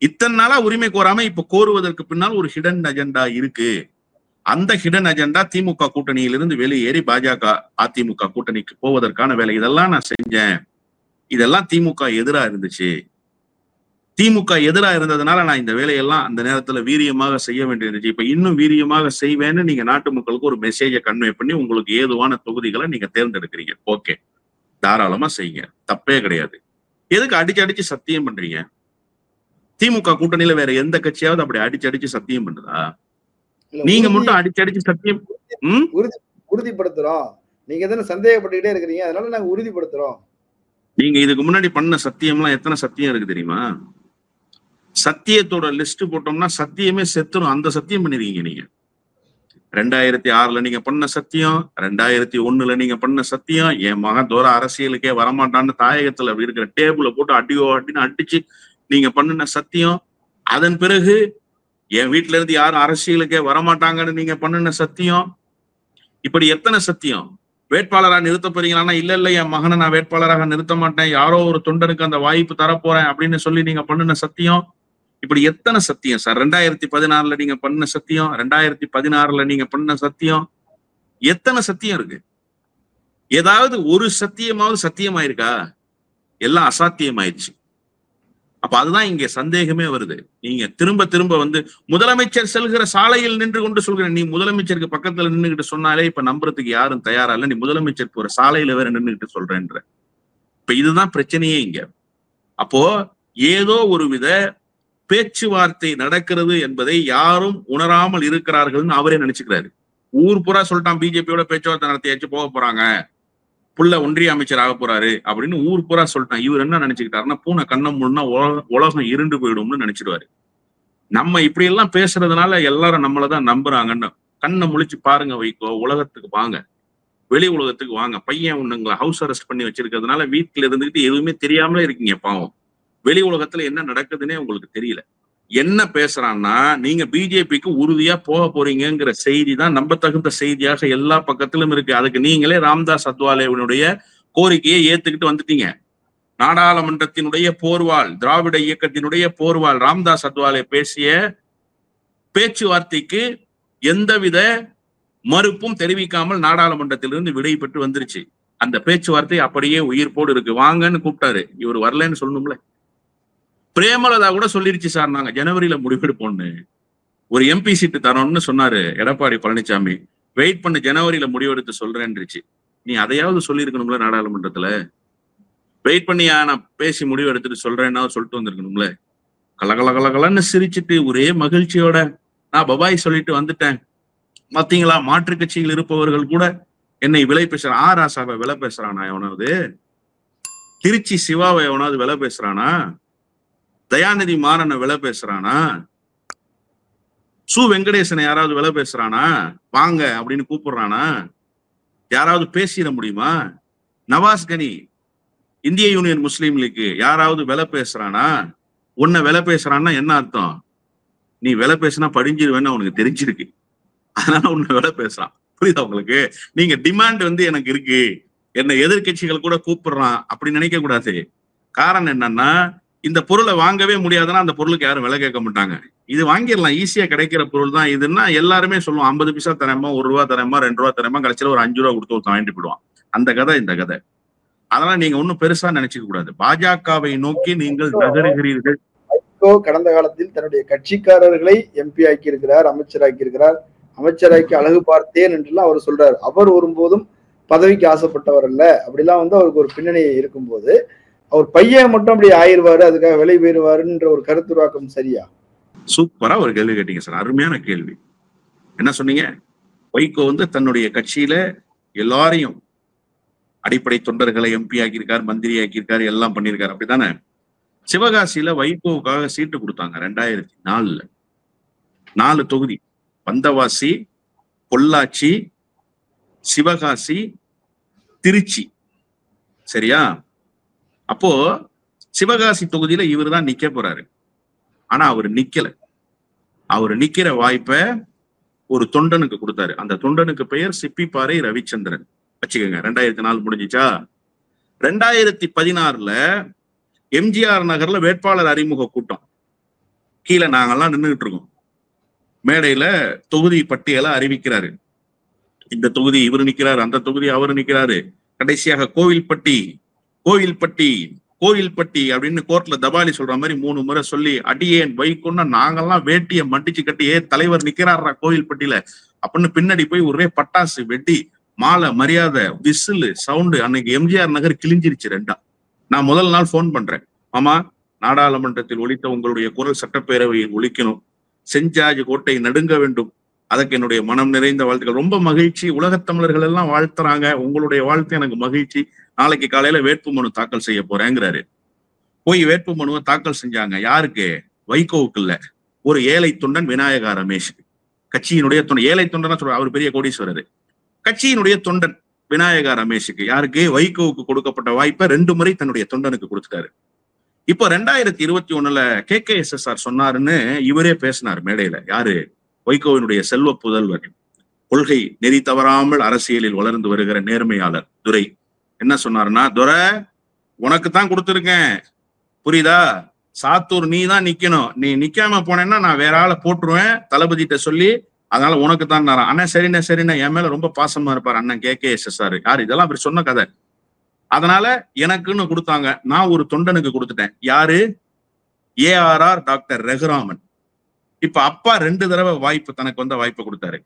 இத்தனை நாளா உரிமை கோராம இப்ப கோருவதற்கு பின்னால் ஒரு ஹிடன் அஜெண்டா இருக்கு. அந்த ஹிடன் அஜெண்டா திமுக கூட்டணியிலிருந்து வெளியேறி பாஜக அதிமுக கூட்டணிக்கு போவதற்கான வேலை. இதெல்லாம் நான் செஞ்சேன். இதெல்லாம் திமுக எதிரா இருந்துச்சு. திமுக எதிரா இருந்ததுனால நான் இந்த வேலையெல்லாம் அந்த நேரத்துல வீரியமாக செய்ய வேண்டியிருந்துச்சு. இப்ப இன்னும் வீரியமாக செய்வேன்னு நீங்க நாட்டு மக்களுக்கு ஒரு மெசேஜை கன்வே பண்ணி உங்களுக்கு ஏதுவான தொகுதிகளை நீங்க தேர்ந்தெடுக்கிறீங்க. ஓகே, தாராளமா செய்யுங்க, தப்பே கிடையாது. எதுக்கு அடிச்சு சத்தியம் பண்றீங்க? திமுக கூட்டணியில வேற எந்த கட்சியாவது அப்படி அடிச்சு சத்தியம் பண்ணுதா? நீங்க மட்டும் அடிச்சு சத்தியம் உறுதிப்படுத்துறோம். நீங்க தானே சந்தேகப்பட்டுக்கிட்டே இருக்கிறீங்க, அதனால நாங்க உறுதிப்படுத்துறோம். நீங்க இதுக்கு முன்னாடி பண்ண சத்தியம்லாம் எத்தனை சத்தியம் இருக்கு தெரியுமா? சத்தியத்தோட லிஸ்ட் போட்டோம்னா சத்தியமே செத்துரும். அந்த சத்தியம் பண்ணிருக்கீங்க நீங்க. 2006ல நீங்க பண்ண சத்தியம், 2001ல நீங்க பண்ண சத்தியம், என் மகன் தோற அரசியலுக்கே வரமாட்டான்னு தாயகத்துல இருக்கிற டேபிள போட்டு அடின்னு அடிச்சு நீங்க பண்ணின சத்தியம். அதன் பிறகு என் வீட்டுல இருந்து யாரும் அரசியலுக்கே வரமாட்டாங்கன்னு நீங்க பண்ணின சத்தியம். இப்படி எத்தனை சத்தியம்? வேட்பாளராக நிறுத்த போறீங்களா? இல்ல என் மகனை நான் வேட்பாளராக நிறுத்த மாட்டேன், யாரோ ஒரு தொண்டனுக்கு அந்த வாய்ப்பு தரப்போறேன் அப்படின்னு சொல்லி நீங்க பண்ணுன சத்தியம். இப்படி எத்தனை சத்தியம் சார்? 2016 நீங்க பண்ண சத்தியம், 2016 நீங்க பண்ண சத்தியம், எத்தனை சத்தியம் இருக்கு? ஏதாவது ஒரு சத்தியமாவது சத்தியமாயிருக்கா? எல்லாம் அசாத்தியமாயிருச்சு. அப்ப அதுதான் இங்க சந்தேகமே வருது. நீங்க திரும்ப திரும்ப முதலமைச்சர் செல்கிற சாலையில் நின்று கொண்டு சொல்கிறேன், நீ முதலமைச்சருக்கு பக்கத்துல நின்றுகிட்டு சொன்னாலே இப்ப நம்புறதுக்கு யாரும் தயாரா இல்ல, நீ முதலமைச்சர் போற சாலையில வேற நின்றுகிட்டு சொல்றேன்ற. இப்ப இதுதான் பிரச்சனையே இங்க. அப்போ ஏதோ ஒரு வித பேச்சுவார்த்தை நடக்கிறது என்பதை யாரும் உணராமல் இருக்கிறார்கள்னு அவரே நினைச்சுக்கிறாரு. ஊர் பூரா சொல்லிட்டான், பிஜேபியோட பேச்சுவார்த்தை நடத்தியாச்சு, போக போறாங்க, புள்ள ஒன்றிய அமைச்சர் ஆக போறாரு அப்படின்னு ஊர் பூரா சொல்லிட்டான். இவர் என்ன நினைச்சுக்கிட்டாருன்னா, பூனை கண்ணம் முன்னா உலகம் இருண்டு போயிடும்னு நினைச்சிடுவாரு. நம்ம இப்படி எல்லாம் பேசுறதுனால எல்லாரும் நம்மளதான் நம்புறாங்கன்னு. கண்ணை முழிச்சு பாருங்க வைகோ, உலகத்துக்கு வாங்க, வெளி உலகத்துக்கு வாங்க. பையன் ஒண்ணுங்களை ஹவுஸ் அரெஸ்ட் பண்ணி வச்சிருக்கிறதுனால வீட்டுல இருந்துகிட்டு எதுவுமே தெரியாமலே இருக்கீங்க. பாவம், வெளி உலகத்துல என்ன நடக்குதுன்னே உங்களுக்கு தெரியல. என்ன பேசுறான்னா, நீங்க பிஜேபிக்கு உறுதியா போக போறீங்கிற செய்தி தான் நம்ப தகுந்த செய்தியாக எல்லா பக்கத்திலும் இருக்கு. அதுக்கு நீங்களே ராம்தாஸ் அத்வாலேவினுடைய கோரிக்கையை ஏத்துக்கிட்டு வந்துட்டீங்க. நாடாளுமன்றத்தினுடைய போர்வால், திராவிட இயக்கத்தினுடைய போர்வால் ராம்தாஸ் அத்வாலே பேசிய பேச்சுவார்த்தைக்கு எந்தவித மறுப்பும் தெரிவிக்காமல் நாடாளுமன்றத்திலிருந்து விடை பெற்று வந்துருச்சு. அந்த பேச்சுவார்த்தை அப்படியே உயிர்ப்போடு இருக்கு. வாங்கன்னு கூப்பிட்டாரு, இவர் வரலன்னு சொல்லணும்ல. பிரேமலதா கூட சொல்லிருச்சு, சார் நாங்க ஜனவரியில முடிவெடுப்போம்னு. ஒரு எம்பி சீட்டு தரோம்னு சொன்னாரு எடப்பாடி பழனிசாமி, வெயிட் பண்ண ஜனவரியில முடிவெடுத்து சொல்றேன்னுச்சு. நீ அதையாவது சொல்லியிருக்கணும்ல நாடாளுமன்றத்துல. வெயிட் பண்ணி நான் பேசி முடிவு எடுத்துட்டு சொல்றேன்னா சொல்லிட்டு வந்திருக்கணும்ல. கலகலகலகலன்னு சிரிச்சுட்டு ஒரே மகிழ்ச்சியோட நான் பபாய் சொல்லிட்டு வந்துட்டேன். பாத்தீங்களா, மாற்று கட்சியில் இருப்பவர்கள் கூட என்னை விலை பேசுறான். ராசாவை விலை பேசுறானா எவனாவது? திருச்சி சிவாவை எவனாவது விலை பேசுறானா? தயாநிதி மாறனை விலை பேசுறானா? சு வெங்கடேசனை யாராவது விலை பேசுறானா? வாங்க அப்படின்னு கூப்பிடுறானா? யாராவது பேசிட முடியுமா? நவாஸ் கனி, இந்திய யூனியன் முஸ்லீம் லீக் யாராவது விலை பேசுறானா? உன்னை விலை பேசுறான்னா என்ன அர்த்தம்? நீ விலை பேசினா படிஞ்சிருவேன்னு அவனுக்கு தெரிஞ்சிருக்கு, அதனால உன்னை விலை பேசுறான். புரியுதா உங்களுக்கு? நீங்க டிமாண்ட் எனக்கு இருக்கு, என்ன எதிர்கட்சிகள் கூட கூப்பிடுறான் அப்படி நினைக்க கூடாது. காரணம் என்னன்னா, இந்த பொருளை வாங்கவே முடியாதுன்னா அந்த பொருளுக்கு யாரும் விலை கேட்க மாட்டாங்க. இது வாங்கிடலாம், ஈஸியா கிடைக்கிற பொருள் தான் இதுன்னா எல்லாருமே சொல்லுவோம். 50 பைசா தரேமா, 1 ரூபா தரேமா, 2 ரூபா தரேமா, கடைசியில ஒரு 5 ரூபா கொடுத்து ஒருத்தன் வாங்கிட்டு போயிடுவான். அந்த கதை இந்த கதை. அதனால நீங்க ஒன்னும் பெருசா நினைச்சுக்க கூடாது. பாஜகவை நோக்கி நீங்கள் நகருகிறீர்கள். கடந்த காலத்தில் தன்னுடைய கட்சிக்காரர்களை எம்பி ஆக்கி இருக்கிறார், அமைச்சராக்கி இருக்கிறார், அமைச்சராக்கி அழகு பார்த்தேன் என்றெல்லாம் அவர் சொல்றாரு. அவர் ஒருபோதும் பதவிக்கு ஆசைப்பட்டவர் அல்ல. அப்படிலாம் அவருக்கு ஒரு பின்னணி இருக்கும்போது அவர் பையன் மட்டும் அப்படி ஆயிடுவாரு, அதுக்காக விலை பெறுவாருன்ற ஒரு கருத்துருவாக்கம் சரியா? சூப்பரா ஒரு கேள்வி கேட்டீங்க சார், அருமையான கேள்வி. என்ன சொன்னீங்க? வைகோ தன்னுடைய கட்சியில எல்லாரையும் அடிப்படை தொண்டர்களை எம்பி ஆக்கியிருக்காரு, மந்திரி ஆக்கியிருக்காரு, எல்லாம் பண்ணியிருக்காரு, அப்படித்தானே? சிவகாசியில வைகோவுக்காக சீட்டு கொடுத்தாங்க 2004. 4 தொகுதி: வந்தவாசி, பொள்ளாச்சி, சிவகாசி, திருச்சி. சரியா? அப்போ சிவகாசி தொகுதியில இவர் தான் நிக்க போறாரு. ஆனா அவர் நிக்கல. அவர் நிக்கிற வாய்ப்பை ஒரு தொண்டனுக்கு கொடுத்தாரு. அந்த தொண்டனுக்கு பெயர் சிப்பிப்பாறை ரவிச்சந்திரன். வச்சுக்கோங்க. 2004 முடிஞ்சிச்சா? 2016 எம்ஜிஆர் நகர்ல வேட்பாளர் அறிமுக கூட்டம். கீழே நாங்கெல்லாம் நின்றுகிட்டு இருக்கோம். மேடையில தொகுதி பட்டியலை அறிவிக்கிறாரு. இந்த தொகுதி இவர் நிக்கிறாரு, அந்த தொகுதி அவர் நிக்கிறாரு. கடைசியாக கோவில்பட்டி அப்படின்னு கோர்ட்ல தபாலி சொல்ற மாதிரி 3 முறை சொல்லி, அடியேன் வைகோன்னா நாங்கெல்லாம் வேட்டியை மண்டிச்சு கட்டி, தலைவர் நிக்கிறாரா கோவில்பட்டியில அப்படின்னு பின்னாடி போய் ஒரே பட்டாசு வெட்டி, மாலை, மரியாதை, விசில் சவுண்டு. அன்னைக்கு எம்ஜிஆர் நகர் கிழிஞ்சிருச்சு 2. நான் முதல் நாள் போன் பண்றேன், மாமா நாடாளுமன்றத்தில் ஒலித்த உங்களுடைய குரல் சட்டப்பேரவையில் ஒலிக்கணும், செஞ்சாஜ் கோட்டை நடுங்க வேண்டும், அதற்கு என்னுடைய மனம் நிறைந்த வாழ்த்துக்கள். ரொம்ப மகிழ்ச்சி, உலகத் தமிழர்கள் எல்லாம் வாழ்த்துறாங்க, உங்களுடைய வாழ்த்து எனக்கு மகிழ்ச்சி, நாளைக்கு காலையில வேட்புமனு தாக்கல் செய்ய போறேங்கிறாரு. போய் வேட்புமனுவை தாக்கல் செஞ்சாங்க. யாருக்கு? வைகோவுக்கு இல்ல, ஒரு ஏழை தொண்டன் விநாயகா ரமேஷ், கட்சியினுடைய தொண்டன். ஏழை தொண்டனா சொல்ற, அவர் பெரிய கோடீஸ்வரர். கட்சியினுடைய தொண்டன் விநாயகா ரமேஷுக்கு, யாருக்கு? வைகோவுக்கு கொடுக்கப்பட்ட வாய்ப்பை 2 முறை தன்னுடைய தொண்டனுக்கு கொடுத்துட்டாரு. இப்போ 2021 KKSSR சொன்னாருன்னு இவரே பேசினார் மேடையில. யாரு? வைகோவினுடைய செல்வ புதல்வர். கொள்கை நெறி தவறாமல் அரசியலில் வளர்ந்து வருகிற நேர்மையாளர் துரை என்ன சொன்னாருன்னா, துரை உனக்கு தான் கொடுத்துருக்கேன், புரியுதா? சாத்தூர் நீ தான் நிக்கணும், நீ நிக்காம போனேன்னா நான் வேற ஆளை போட்டுருவேன் தளபதிட்ட சொல்லி, அதனால உனக்கு தான் தரேன். அண்ணன் சரிண்ணே சரிண்ணே, என் மேல ரொம்ப பாசமா இருப்பார் அண்ணன் KKSSR. யாரு இதெல்லாம் அப்படி சொன்ன கதை. அதனால எனக்குன்னு கொடுத்தாங்க, நான் ஒரு தொண்டனுக்கு கொடுத்துட்டேன். யாரு? ARR doctor Raghuraman. இப்ப அப்பா 2 தடவை வாய்ப்பு, தனக்கு வந்த வாய்ப்பை கொடுத்தாரு.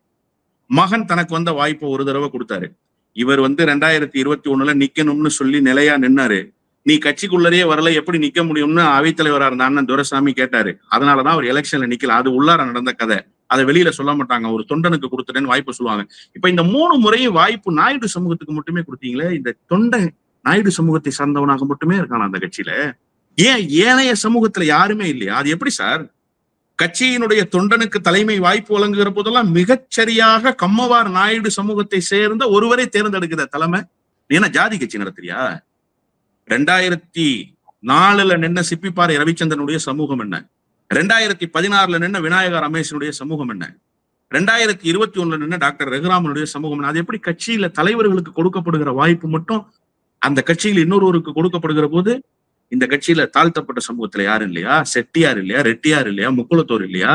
மகன் தனக்கு வந்த வாய்ப்பை ஒரு தடவை கொடுத்தாரு. இவர் 2021 நிக்கணும்னு சொல்லி நிலையா நின்னாரு. நீ கட்சிக்குள்ளரே வரல, எப்படி நிக்க முடியும்னு அவைத்தலைவரா இருந்த அண்ணன் துரைசாமி கேட்டாரு. அதனாலதான் அவர் எலெக்ஷன்ல நிக்கல. அது உள்ளார நடந்த கதை, அதை வெளியில சொல்ல மாட்டாங்க. ஒரு தொண்டனுக்கு கொடுத்துட்டேன்னு வாய்ப்பு சொல்லுவாங்க. இப்ப இந்த 3 முறையும் வாய்ப்பு நாயுடு சமூகத்துக்கு மட்டுமே கொடுத்தீங்களே, இந்த தொண்டை நாயுடு சமூகத்தை சார்ந்தவனாக மட்டுமே இருக்கான அந்த கட்சியில, ஏன் ஏனைய சமூகத்துல யாருமே இல்லையா? அது எப்படி சார்? கட்சியினுடைய தொண்டனுக்கு தலைமை வாய்ப்பு வழங்குகிற போதெல்லாம் மிகச்சரியாக கம்மவார் நாயுடு சமூகத்தை சேர்ந்த ஒருவரை தேர்ந்தெடுக்கிற தலைமை. ஏன்னா ஜாதி கட்சி நடத்துறியா? 2004 நின்ன சிப்பிப்பாறை ரவிச்சந்திரனுடைய சமூகம் என்ன? 2016 நின்ன விநாயகா ரமேஷனுடைய சமூகம் என்ன? 2021 நின்ன டாக்டர் ரகுராமனுடைய சமூகம் என்ன? அது எப்படி கட்சியில தலைவர்களுக்கு கொடுக்கப்படுகிற வாய்ப்பு மட்டும் அந்த கட்சியில் இன்னொருவருக்கு கொடுக்கப்படுகிற போது, இந்த கட்சியில தாழ்த்தப்பட்ட சமூகத்துல யாரும் இல்லையா? செட்டியார் இல்லையா? ரெட்டியார் இல்லையா? முக்குளத்தோர் இல்லையா?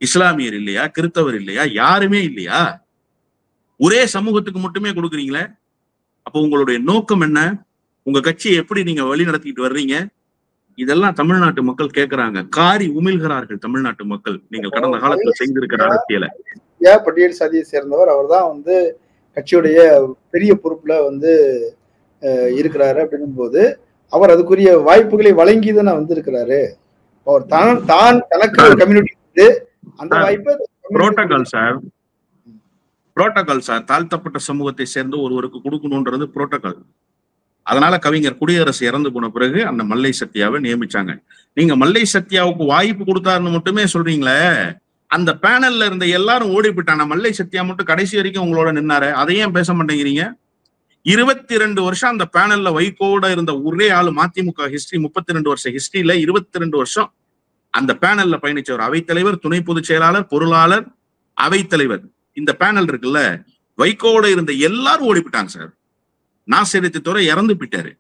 இஸ்லாமியர் இல்லையா? கிறிஸ்தவர் இல்லையா? யாருமே இல்லையா? ஒரே சமூகத்துக்கு மட்டுமே கொடுக்குறீங்களே. அப்போ உங்களுடைய நோக்கம் என்ன? உங்க கட்சியை எப்படி நீங்க வழி நடத்திட்டு வர்றீங்க? இதெல்லாம் தமிழ்நாட்டு மக்கள் கேட்கிறாங்க, காரி உமிழ்கிறார்கள் தமிழ்நாட்டு மக்கள். நீங்கள் கடந்த காலத்துல செய்திருக்கிற அரசியலை. பட்டியல் சாதியை சேர்ந்தவர், அவர் தான் கட்சியுடைய பெரிய பொறுப்புல இருக்கிறாரு. அப்படின்னும் போது அவர் அதுக்குரிய வாய்ப்புகளை வழங்கி தானே வந்திருக்கிறாரு. அவர் தான் தனக்கு ஒரு கம்யூனிட்டி அந்த வாய்ப்பை புரோட்டோகால் சார் தாழ்த்தப்பட்ட சமூகத்தை சேர்ந்த ஒருவருக்கு கொடுக்கணும்ன்றது புரோட்டோகால். அதனால கவிஞர் குடியரசு இறந்து போன பிறகு அந்த மல்லை சத்யாவை நியமிச்சாங்க. நீங்க மல்லை சத்யாவுக்கு வாய்ப்பு கொடுத்தாருன்னு மட்டுமே சொல்றீங்களே, அந்த பேனல்ல இருந்த எல்லாரும் ஓடி போயிட்டாங்க. மல்லை சத்யா மட்டும் கடைசி வரைக்கும் உங்களோட நின்னாரு. அதையும் பேச மாட்டேங்கிறீங்க. 22 வருஷம் அந்த பேனல்ல வைகோட இருந்த ஒரே ஆளு. மதிமுக ஹிஸ்டரி 32 வருஷம் ஹிஸ்டரியில 22 வருஷம் அந்த பேனல்ல பயணிச்சவர். அவைத்தலைவர், துணை பொதுச் செயலாளர், பொருளாளர், அவைத்தலைவர். இந்த பேனல் இருக்குல்ல, வைகோட இருந்த எல்லாரும் ஓடி போயிட்டாங்க சார். நாசிரத்து துறை இறந்து போயிட்டாரு,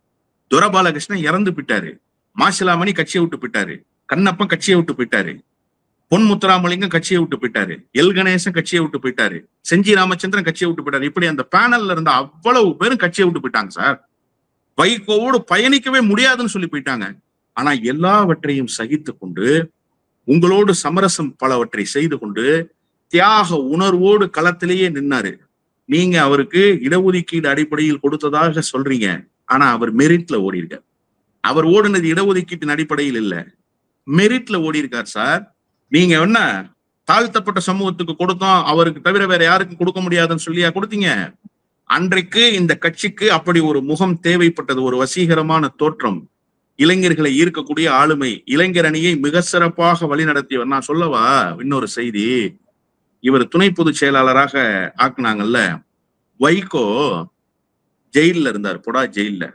துரபாலகிருஷ்ணன் இறந்து போயிட்டாரு, மாசிலாமணி கட்சியை விட்டு போயிட்டாரு, கண்ணப்பன் கட்சியை விட்டு போயிட்டாரு, பொன் முத்துராமலிங்கம் கட்சியை விட்டு போயிட்டாரு, எல் கணேசன் கட்சியை விட்டு போயிட்டாரு, செஞ்சி ராமச்சந்திரன் கட்சியை விட்டு போயிட்டாரு. இப்படி அந்த பேனல்ல இருந்த அவ்வளவு பேரும் கட்சியை விட்டு போயிட்டாங்க சார். வைகோவோடு பயணிக்கவே முடியாதுன்னு சொல்லி போயிட்டாங்க. ஆனா எல்லாவற்றையும் சகித்து கொண்டு, உங்களோடு சமரசம் பலவற்றை செய்து கொண்டு, தியாக உணர்வோடு களத்திலேயே நின்னாரு. நீங்க அவருக்கு இடஒதுக்கீடு அடிப்படையில் கொடுத்ததாக சொல்றீங்க. ஆனா அவர் மெரிட்ல ஓடி இருக்கார். அவர் ஓடினது இடஒதுக்கீட்டின் அடிப்படையில் இல்ல, மெரிட்ல ஓடி இருக்கார் சார். நீங்க என்ன தாழ்த்தப்பட்ட சமூகத்துக்கு கொடுத்தோம், அவருக்கு தவிர வேற யாருக்கும் கொடுக்க முடியாதுன்னு சொல்லியா கொடுத்தீங்க? அன்றைக்கு இந்த கட்சிக்கு அப்படி ஒரு முகம் தேவைப்பட்டது, ஒரு வசீகரமான தோற்றம், இளைஞர்களை ஈர்க்கக்கூடிய ஆளுமை, இளைஞர் அணியை மிக சிறப்பாக வழி நடத்தியவர். நான் சொல்லவா இன்னொரு செய்தி? இவர் துணை பொதுச் செயலாளராக ஆக்குனாங்கல்ல, வைகோ ஜெயில இருந்தார், பொடா ஜெயில.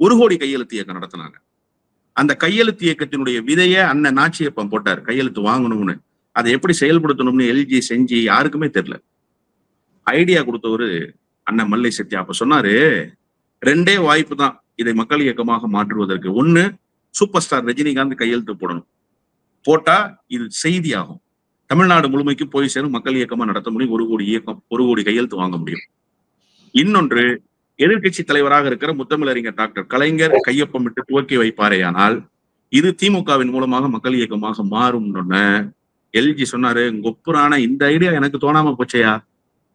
1 கோடி கையெழுத்து இயக்கம் நடத்தினாங்க. அந்த கையெழுத்து இயக்கத்தினுடைய விதைய அண்ணன் நாச்சியப்பன் போட்டார், கையெழுத்து வாங்கணும்னு. அதை எப்படி செயல்படுத்தணும்னு எல்ஜி செஞ்சு யாருக்குமே தெரியல. ஐடியா கொடுத்தவரு அண்ணன் மல்லை சத்யா. அப்ப சொன்னாரு, 2 வாய்ப்பு தான் இதை மக்கள் இயக்கமாக மாற்றுவதற்கு. 1, சூப்பர் ஸ்டார் ரஜினிகாந்த் கையெழுத்து போடணும். போட்டா இது செய்தியாகும், தமிழ்நாடு முழுமைக்கும் போய் சேரும், மக்கள் இயக்கமா நடத்த முடியும், 1 கோடி இயக்கம், 1 கோடி கையெழுத்து வாங்க முடியும். இன்னொன்று, எதிர்கட்சி தலைவராக இருக்கிற முத்தமிழறிஞர் டாக்டர் கலைஞர் கையொப்பமிட்டு துவக்கி வைப்பாரேயானால் இது திமுகவின் மூலமாக மக்கள் இயக்கமாக மாறும். எல்ஜி சொன்னாரு, கொப்புரான இந்த ஐடியா எனக்கு தோணாம போச்சையா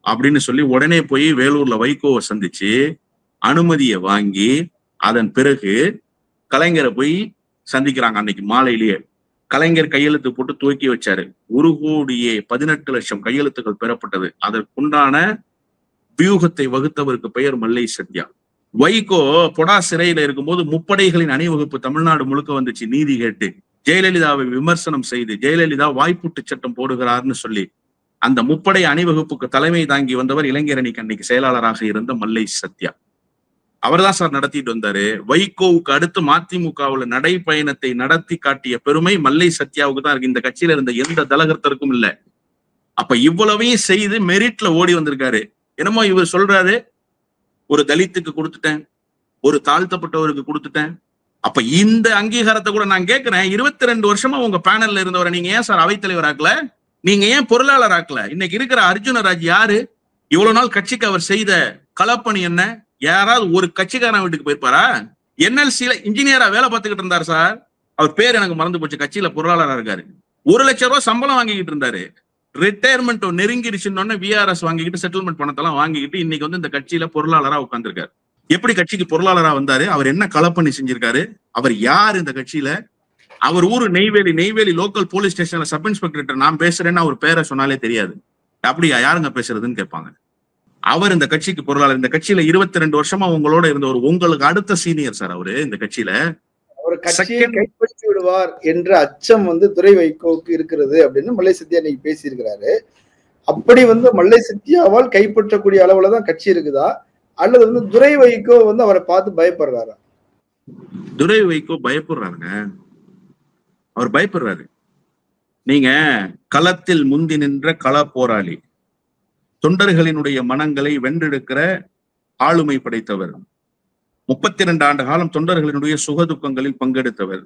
அப்படின்னு சொல்லி உடனே போய் வேலூர்ல வைகோவை சந்திச்சு அனுமதியை வாங்கி, அதன் பிறகு கலைஞரை போய் சந்திக்கிறாங்க. அன்னைக்கு மாலையிலேயே கலைஞர் கையெழுத்து போட்டு துவக்கி வச்சாரு. 1 கோடியே 18 லட்சம் கையெழுத்துக்கள் பெறப்பட்டது. அதற்குண்டான வியூகத்தை வகுத்தவருக்கு பெயர் மல்லை சத்யா. வைகோ பொடா சிறையில இருக்கும்போது முப்படைகளின் அணிவகுப்பு தமிழ்நாடு முழுக்க வந்துச்சு நீதி கேட்டு. ஜெயலலிதாவை விமர்சனம் செய்து, ஜெயலலிதா வாய்ப்பூட்டு சட்டம் போடுகிறார்னு சொல்லி அந்த முப்படை அணிவகுப்புக்கு தலைமை தாங்கி வந்தவர் இளைஞர் அணிக்கு அன்னைக்கு செயலாளராக இருந்த மல்லை சத்யா. அவர் தான் சார் நடத்திட்டு வந்தாரு. வைகோவுக்கு அடுத்து மதிமுகவுல நடைப்பயணத்தை நடத்தி காட்டிய பெருமை மல்லை சத்யாவுக்கு தான் இருக்கு. இந்த கட்சியில இருந்த எந்த தலகர்த்தருக்கும் இல்ல. அப்ப இவ்வளவையும் செய்து மெரிட்ல ஓடி வந்திருக்காரு. என்னமோ இவர் சொல்றாரு, ஒரு தலித்துக்கு கொடுத்துட்டேன், ஒரு தாழ்த்தப்பட்டவருக்கு கொடுத்துட்டேன். அப்ப இந்த அங்கீகாரத்தை கூட நான் கேட்கிறேன், 22 வருஷமா உங்க பேனல்ல இருந்தவரை நீங்க ஏன் சார் அவைத்தலைவர் ஆக்கல? நீங்க ஏன் பொருளாளர் ஆக்கல? இன்னைக்கு இருக்கிற அர்ஜுனராஜ் யாரு? இவ்வளவு நாள் கட்சிக்கு அவர் செய்த களப்பணி என்ன? யாராவது ஒரு கட்சிக்காரன் வீட்டுக்கு போயிருப்பாரா? என்எல்சியில இன்ஜினியரா வேலை பார்த்துக்கிட்டு இருந்தார் சார். அவர் பேர் எனக்கு மறந்து போச்சு. கட்சியில பொருளாளரா இருக்காரு. 1 லட்சம் ரூபாய் சம்பளம் வாங்கிக்கிட்டு இருந்தாரு. ரிட்டையர்மெண்ட் நெருங்கிடுச்சுன்னு விஆர்எஸ் வாங்கிக்கிட்டு செட்டில்மெண்ட் பணத்தெல்லாம் வாங்கிக்கிட்டு இன்னைக்கு வந்து இந்த கட்சியில பொருளாளரா உட்கார்ந்துருக்காரு. எப்படி கட்சிக்கு பொருளாளரா வந்தாரு? அவர் என்ன களப்பணி செஞ்சிருக்காரு? அவர் யார் இந்த கட்சியில? அவர் ஊரு நெய்வேலி லோக்கல் போலீஸ் ஸ்டேஷன்ல சப் இன்ஸ்பெக்டர் நான் பேசுறேன்னு அவர் பேரை சொன்னாலே தெரியாது. அப்படியா யாருங்க பேசுறதுன்னு கேட்பாங்க. அவர் இந்த கட்சிக்கு பொருளாளர். இந்த கட்சியில 22 வருஷமா உங்களோட இருந்தவர், உங்களுக்கு அடுத்த சீனியர் சார் அவரு இந்த கட்சியில. அவர் கட்சியை கைப்பற்றி விடுவார் என்ற அச்சம் வந்து துரை வைகோவுக்கு இருக்கிறது அப்படின்னு மல்லை சத்யா இன்னைக்கு பேசியிருக்கிறாரு. அப்படி வந்து மல்லை சத்யாவால் கைப்பற்றக்கூடிய அளவுலதான் கட்சி இருக்குதா, அல்லது வந்து துரை வைகோ வந்து அவரை பார்த்து பயப்படுறாரா? துரை வைகோ பயப்படுறாருங்க. அவர் பயப்படுறாரு. நீங்க களத்தில் முந்தி நின்ற கள போராளி, தொண்டர்களினுடைய மனங்களை வென்றெடுக்கிற ஆளுமை படைத்தவர், 32 ஆண்டு காலம் தொண்டர்களினுடைய சுகதுக்கங்களில் பங்கெடுத்தவர்.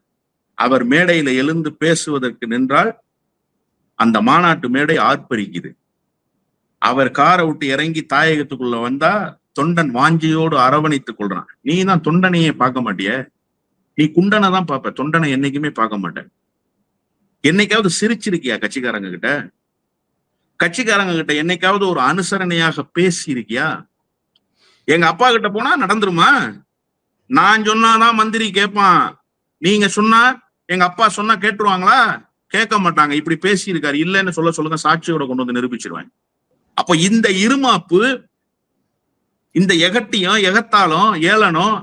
அவர் மேடையில எழுந்து பேசுவதற்கு நின்றால் அந்த மாநாட்டு மேடை ஆர்ப்பரிக்குது. அவர் காரை விட்டு இறங்கி தாயகத்துக்குள்ள வந்தா தொண்டன் வாஞ்சியோடு அரவணைத்துக் கொள்றான். நீ தான் தொண்டனையே பார்க்க மாட்டிய, நீ குண்டனை தான் பார்ப்ப, தொண்டனை என்னைக்குமே பார்க்க மாட்டேன். என்னைக்காவது சிரிச்சிருக்கியா கட்சிக்காரங்க கிட்ட? கட்சிக்காரங்க கிட்ட என்னைக்காவது ஒரு அனுசரணையாக பேசி இருக்கியா? எங்க அப்பா கிட்ட போனா நடந்துருமா? நான் சொன்னாதான் மந்திரி கேட்பான், நீங்க சொன்னா எங்க அப்பா சொன்னா கேட்டுருவாங்களா? கேட்க மாட்டாங்க. இப்படி பேசி இருக்காரு. இல்லைன்னு சொல்லுங்க, சாட்சியோட கொண்டு வந்து நிரூபிச்சிருவாங்க. அப்ப இந்த இருமாப்பு, இந்த எகட்டியம் எகத்தாலும் ஏளனம்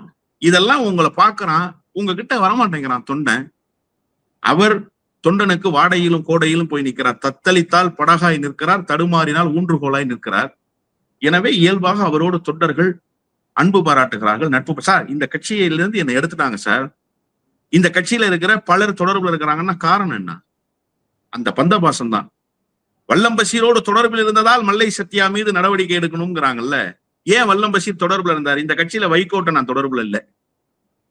இதெல்லாம் உங்களை பாக்குறான், உங்ககிட்ட வரமாட்டேங்கிறான் தொண்டன். அவர் தொண்டனுக்கு வாடையிலும் கோடையிலும் போய் நிற்கிறார். தத்தளித்தால் படகாய் நிற்கிறார், தடுமாறினால் ஊன்றுகோலாய் நிற்கிறார். எனவே இயல்பாக அவரோடு தொண்டர்கள் அன்பு பாராட்டுகிறார்கள், நட்பு. சார் இந்த கட்சியிலிருந்து என்னை எடுத்துட்டாங்க சார். இந்த கட்சியில இருக்கிற பலர் தொடர்புல இருக்கிறாங்கன்னா காரணம் என்ன? அந்த பந்தபாசம் தான். வல்லம்பசீரோடு தொடர்பில் இருந்ததால் மல்லை சத்யா மீது நடவடிக்கை எடுக்கணும்ங்கிறாங்கல்ல. ஏன் வல்லம்பசீர் தொடர்புல இருந்தார்? இந்த கட்சியில வைகோட்ட நான் தொடர்புல இல்லை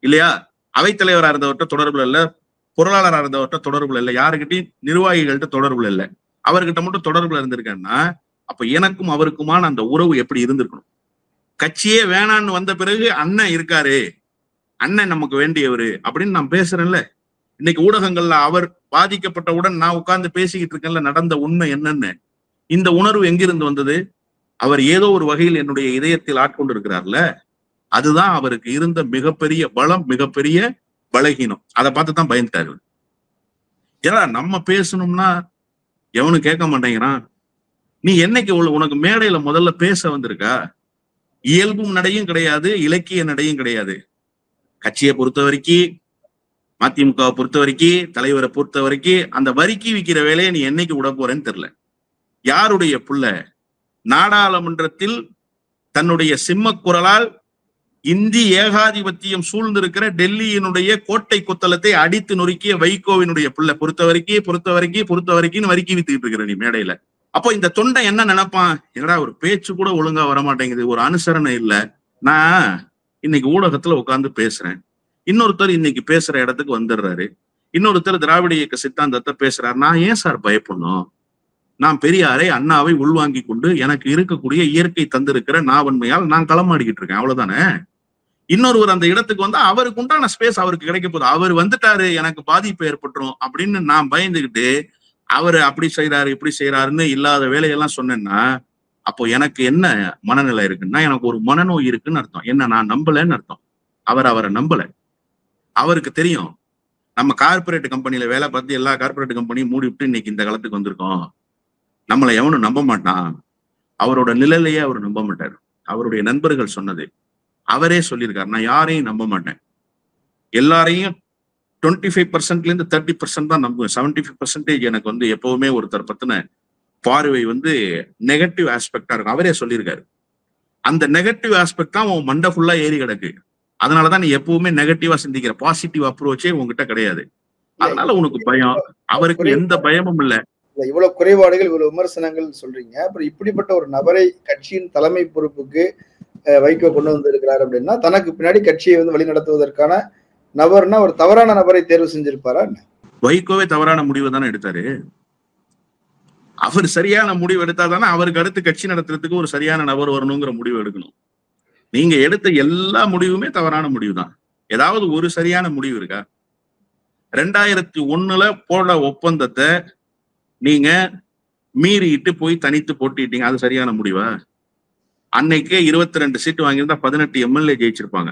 இல்லையா? அவைத்தலைவரா இருந்தவர்கிட்ட தொடர்புல இல்ல, பொருளாளராக இருந்தவர்கிட்ட தொடர்புல இல்லை, யாருக்கிட்டையும் நிர்வாகிகள்கிட்ட தொடர்புல இல்லை. அவர்கிட்ட மட்டும் தொடர்புல இருந்திருக்கேன்னா அப்ப எனக்கும் அவருக்குமான அந்த உறவு எப்படி இருந்திருக்கணும்? கட்சியே வேணான்னு வந்த பிறகு அண்ணன் இருக்காரு, அண்ணன் நமக்கு வேண்டியவரு அப்படின்னு நான் பேசுறேன்ல. இன்னைக்கு ஊடகங்கள்ல அவர் பாதிக்கப்பட்டவுடன் நான் உட்கார்ந்து பேசிக்கிட்டு இருக்கேன்ல, நடந்த உண்மை என்னன்னு. இந்த உணர்வு எங்கிருந்து வந்தது? அவர் ஏதோ ஒரு வகையில் என்னுடைய இதயத்தில் ஆட்கொண்டு இருக்கிறார்ல, அதுதான் அவருக்கு இருந்த மிகப்பெரிய பலம், மிகப்பெரிய பலகீனம். அதை பார்த்துதான் பயந்துட்டாரு. ஏன்னா நம்ம பேசணும்னா எவனும் கேட்க மாட்டேங்கிறான். நீ என்னைக்கு உனக்கு மேடையில முதல்ல பேச வந்திருக்கா? இயல்பும் நடையும் கிடையாது, இலக்கிய நடையும் கிடையாது. கட்சியை பொறுத்த வரைக்கும், மதிமுகவை பொறுத்த வரைக்கும், தலைவரை பொறுத்த வரைக்கும் அந்த வரிக்கி விற்கிற வேலையை நீ என்னைக்கு விட போறேன்னு தெரியல. யாருடைய புள்ள? நாடாளுமன்றத்தில் தன்னுடைய சிம்ம குரலால் இந்தி ஏகாதிபத்தியம் சூழ்ந்திருக்கிற டெல்லியினுடைய கோட்டை கொத்தளத்தை அடித்து நொறுக்கிய வைகோவினுடைய புள்ள. பொறுத்த வரைக்கும் வரிக்கி வித்துக்கிட்டு இருக்கிற நீ மேடையில. அப்போ இந்த தொண்டை என்ன நினைப்பான்? என்னடா ஒரு பேச்சு கூட ஒழுங்கா வரமாட்டேங்குது, ஒரு அனுசரணை இல்ல. நான் இன்னைக்கு ஊடகத்துல உட்கார்ந்து பேசுறேன், இன்னொருத்தர் இன்னைக்கு பேசுற இடத்துக்கு வந்துடுறாரு, இன்னொருத்தர் திராவிட இயக்க சித்தாந்தத்தை பேசுறாரு. நான் ஏன் சார் பயப்படணும்? நான் பெரியாரை அண்ணாவை உள்வாங்கி கொண்டு எனக்கு இருக்கக்கூடிய இயற்கை தந்திருக்கிற நாவன்மையால் நான் களமாடிக்கிட்டு இருக்கேன், அவ்வளவுதானே. இன்னொருவர் அந்த இடத்துக்கு வந்தா அவருக்கு உண்டான ஸ்பேஸ் அவருக்கு கிடைக்க போகுது. அவர் வந்துட்டாரு, எனக்கு பாதிப்பு ஏற்பட்டுரும் அப்படின்னு நான் பயந்துகிட்டு அவரு அப்படி செய்யறாரு இப்படி செய்யறாருன்னு இல்லாத வேலையெல்லாம் சொன்னேன்னா அப்போ எனக்கு என்ன மனநிலை இருக்குன்னா, எனக்கு ஒரு மனநோய் இருக்குன்னு அர்த்தம். என்ன நான் நம்பலன்னு அர்த்தம். அவரை நம்பல. அவருக்கு தெரியும் நம்ம கார்பரேட் கம்பெனில வேலை பார்த்து எல்லா கார்பரேட் கம்பெனியும் மூடி விட்டு இன்னைக்கு இந்த காலத்துக்கு வந்திருக்கோம், நம்மளை எவனும் நம்ப மாட்டான். அவரோட நிலையிலேயே அவர் நம்ப மாட்டார். அவருடைய நண்பர்கள் சொன்னது அவரே சொல்லியிருக்காரு, நான் யாரையும் நம்ப மாட்டேன், எல்லாரையும் 25% 30% தான் நம்புவேன், 75% எனக்கு வந்து எப்பவுமே ஒருத்தர் பத்தின பார்வை வந்து நெகட்டிவ் ஆஸ்பெக்டா இருக்கும். அவரே சொல்லியிருக்காரு. அந்த நெகட்டிவ் ஆஸ்பெக்ட் தான் உன் மண்டை ஃபுல்லா ஏறி கிடக்கு. அதனாலதான் நீ எப்பவுமே நெகட்டிவா சிந்திக்கிற, பாசிட்டிவ் அப்ரோச்சே உங்ககிட்ட கிடையாது. அதனால உனக்கு பயம். அவருக்கு எந்த பயமும் இல்லை. இவ்வளவு குறைபாடுகள், இவ்வளவு விமர்சனங்கள் சொல்றீங்க. அப்புறம் இப்படிப்பட்ட ஒரு நபரை கட்சியின் தலைமை பொறுப்புக்கு வைகோ கொண்டு வந்திருக்கிறார் அப்படின்னா, தனக்கு பின்னாடி கட்சியை வந்து வழி நடத்துவதற்கான நபர்னா ஒரு தவறான நபரை தேர்வு செஞ்சிருப்பாரா? வைகோவே தவறான முடிவு தானே எடுத்தாரு. அவர் சரியான முடிவு எடுத்தாதானே அவருக்கு அடுத்து கட்சி நடத்துறதுக்கு ஒரு சரியான நபர் வரணுங்கிற முடிவு எடுக்கணும். நீங்க எடுத்த எல்லா முடிவுமே தவறான முடிவு தான். ஏதாவது ஒரு சரியான முடிவு இருக்கா? 2001 போட ஒப்பந்தத்தை நீங்க மீறிட்டு போய் தனித்து போட்டிட்டீங்க. அது சரியான முடிவா? அன்னைக்கே 22 சீட்டு வாங்கியிருந்தா 18 எம்எல்ஏ ஜெயிச்சிருப்பாங்க.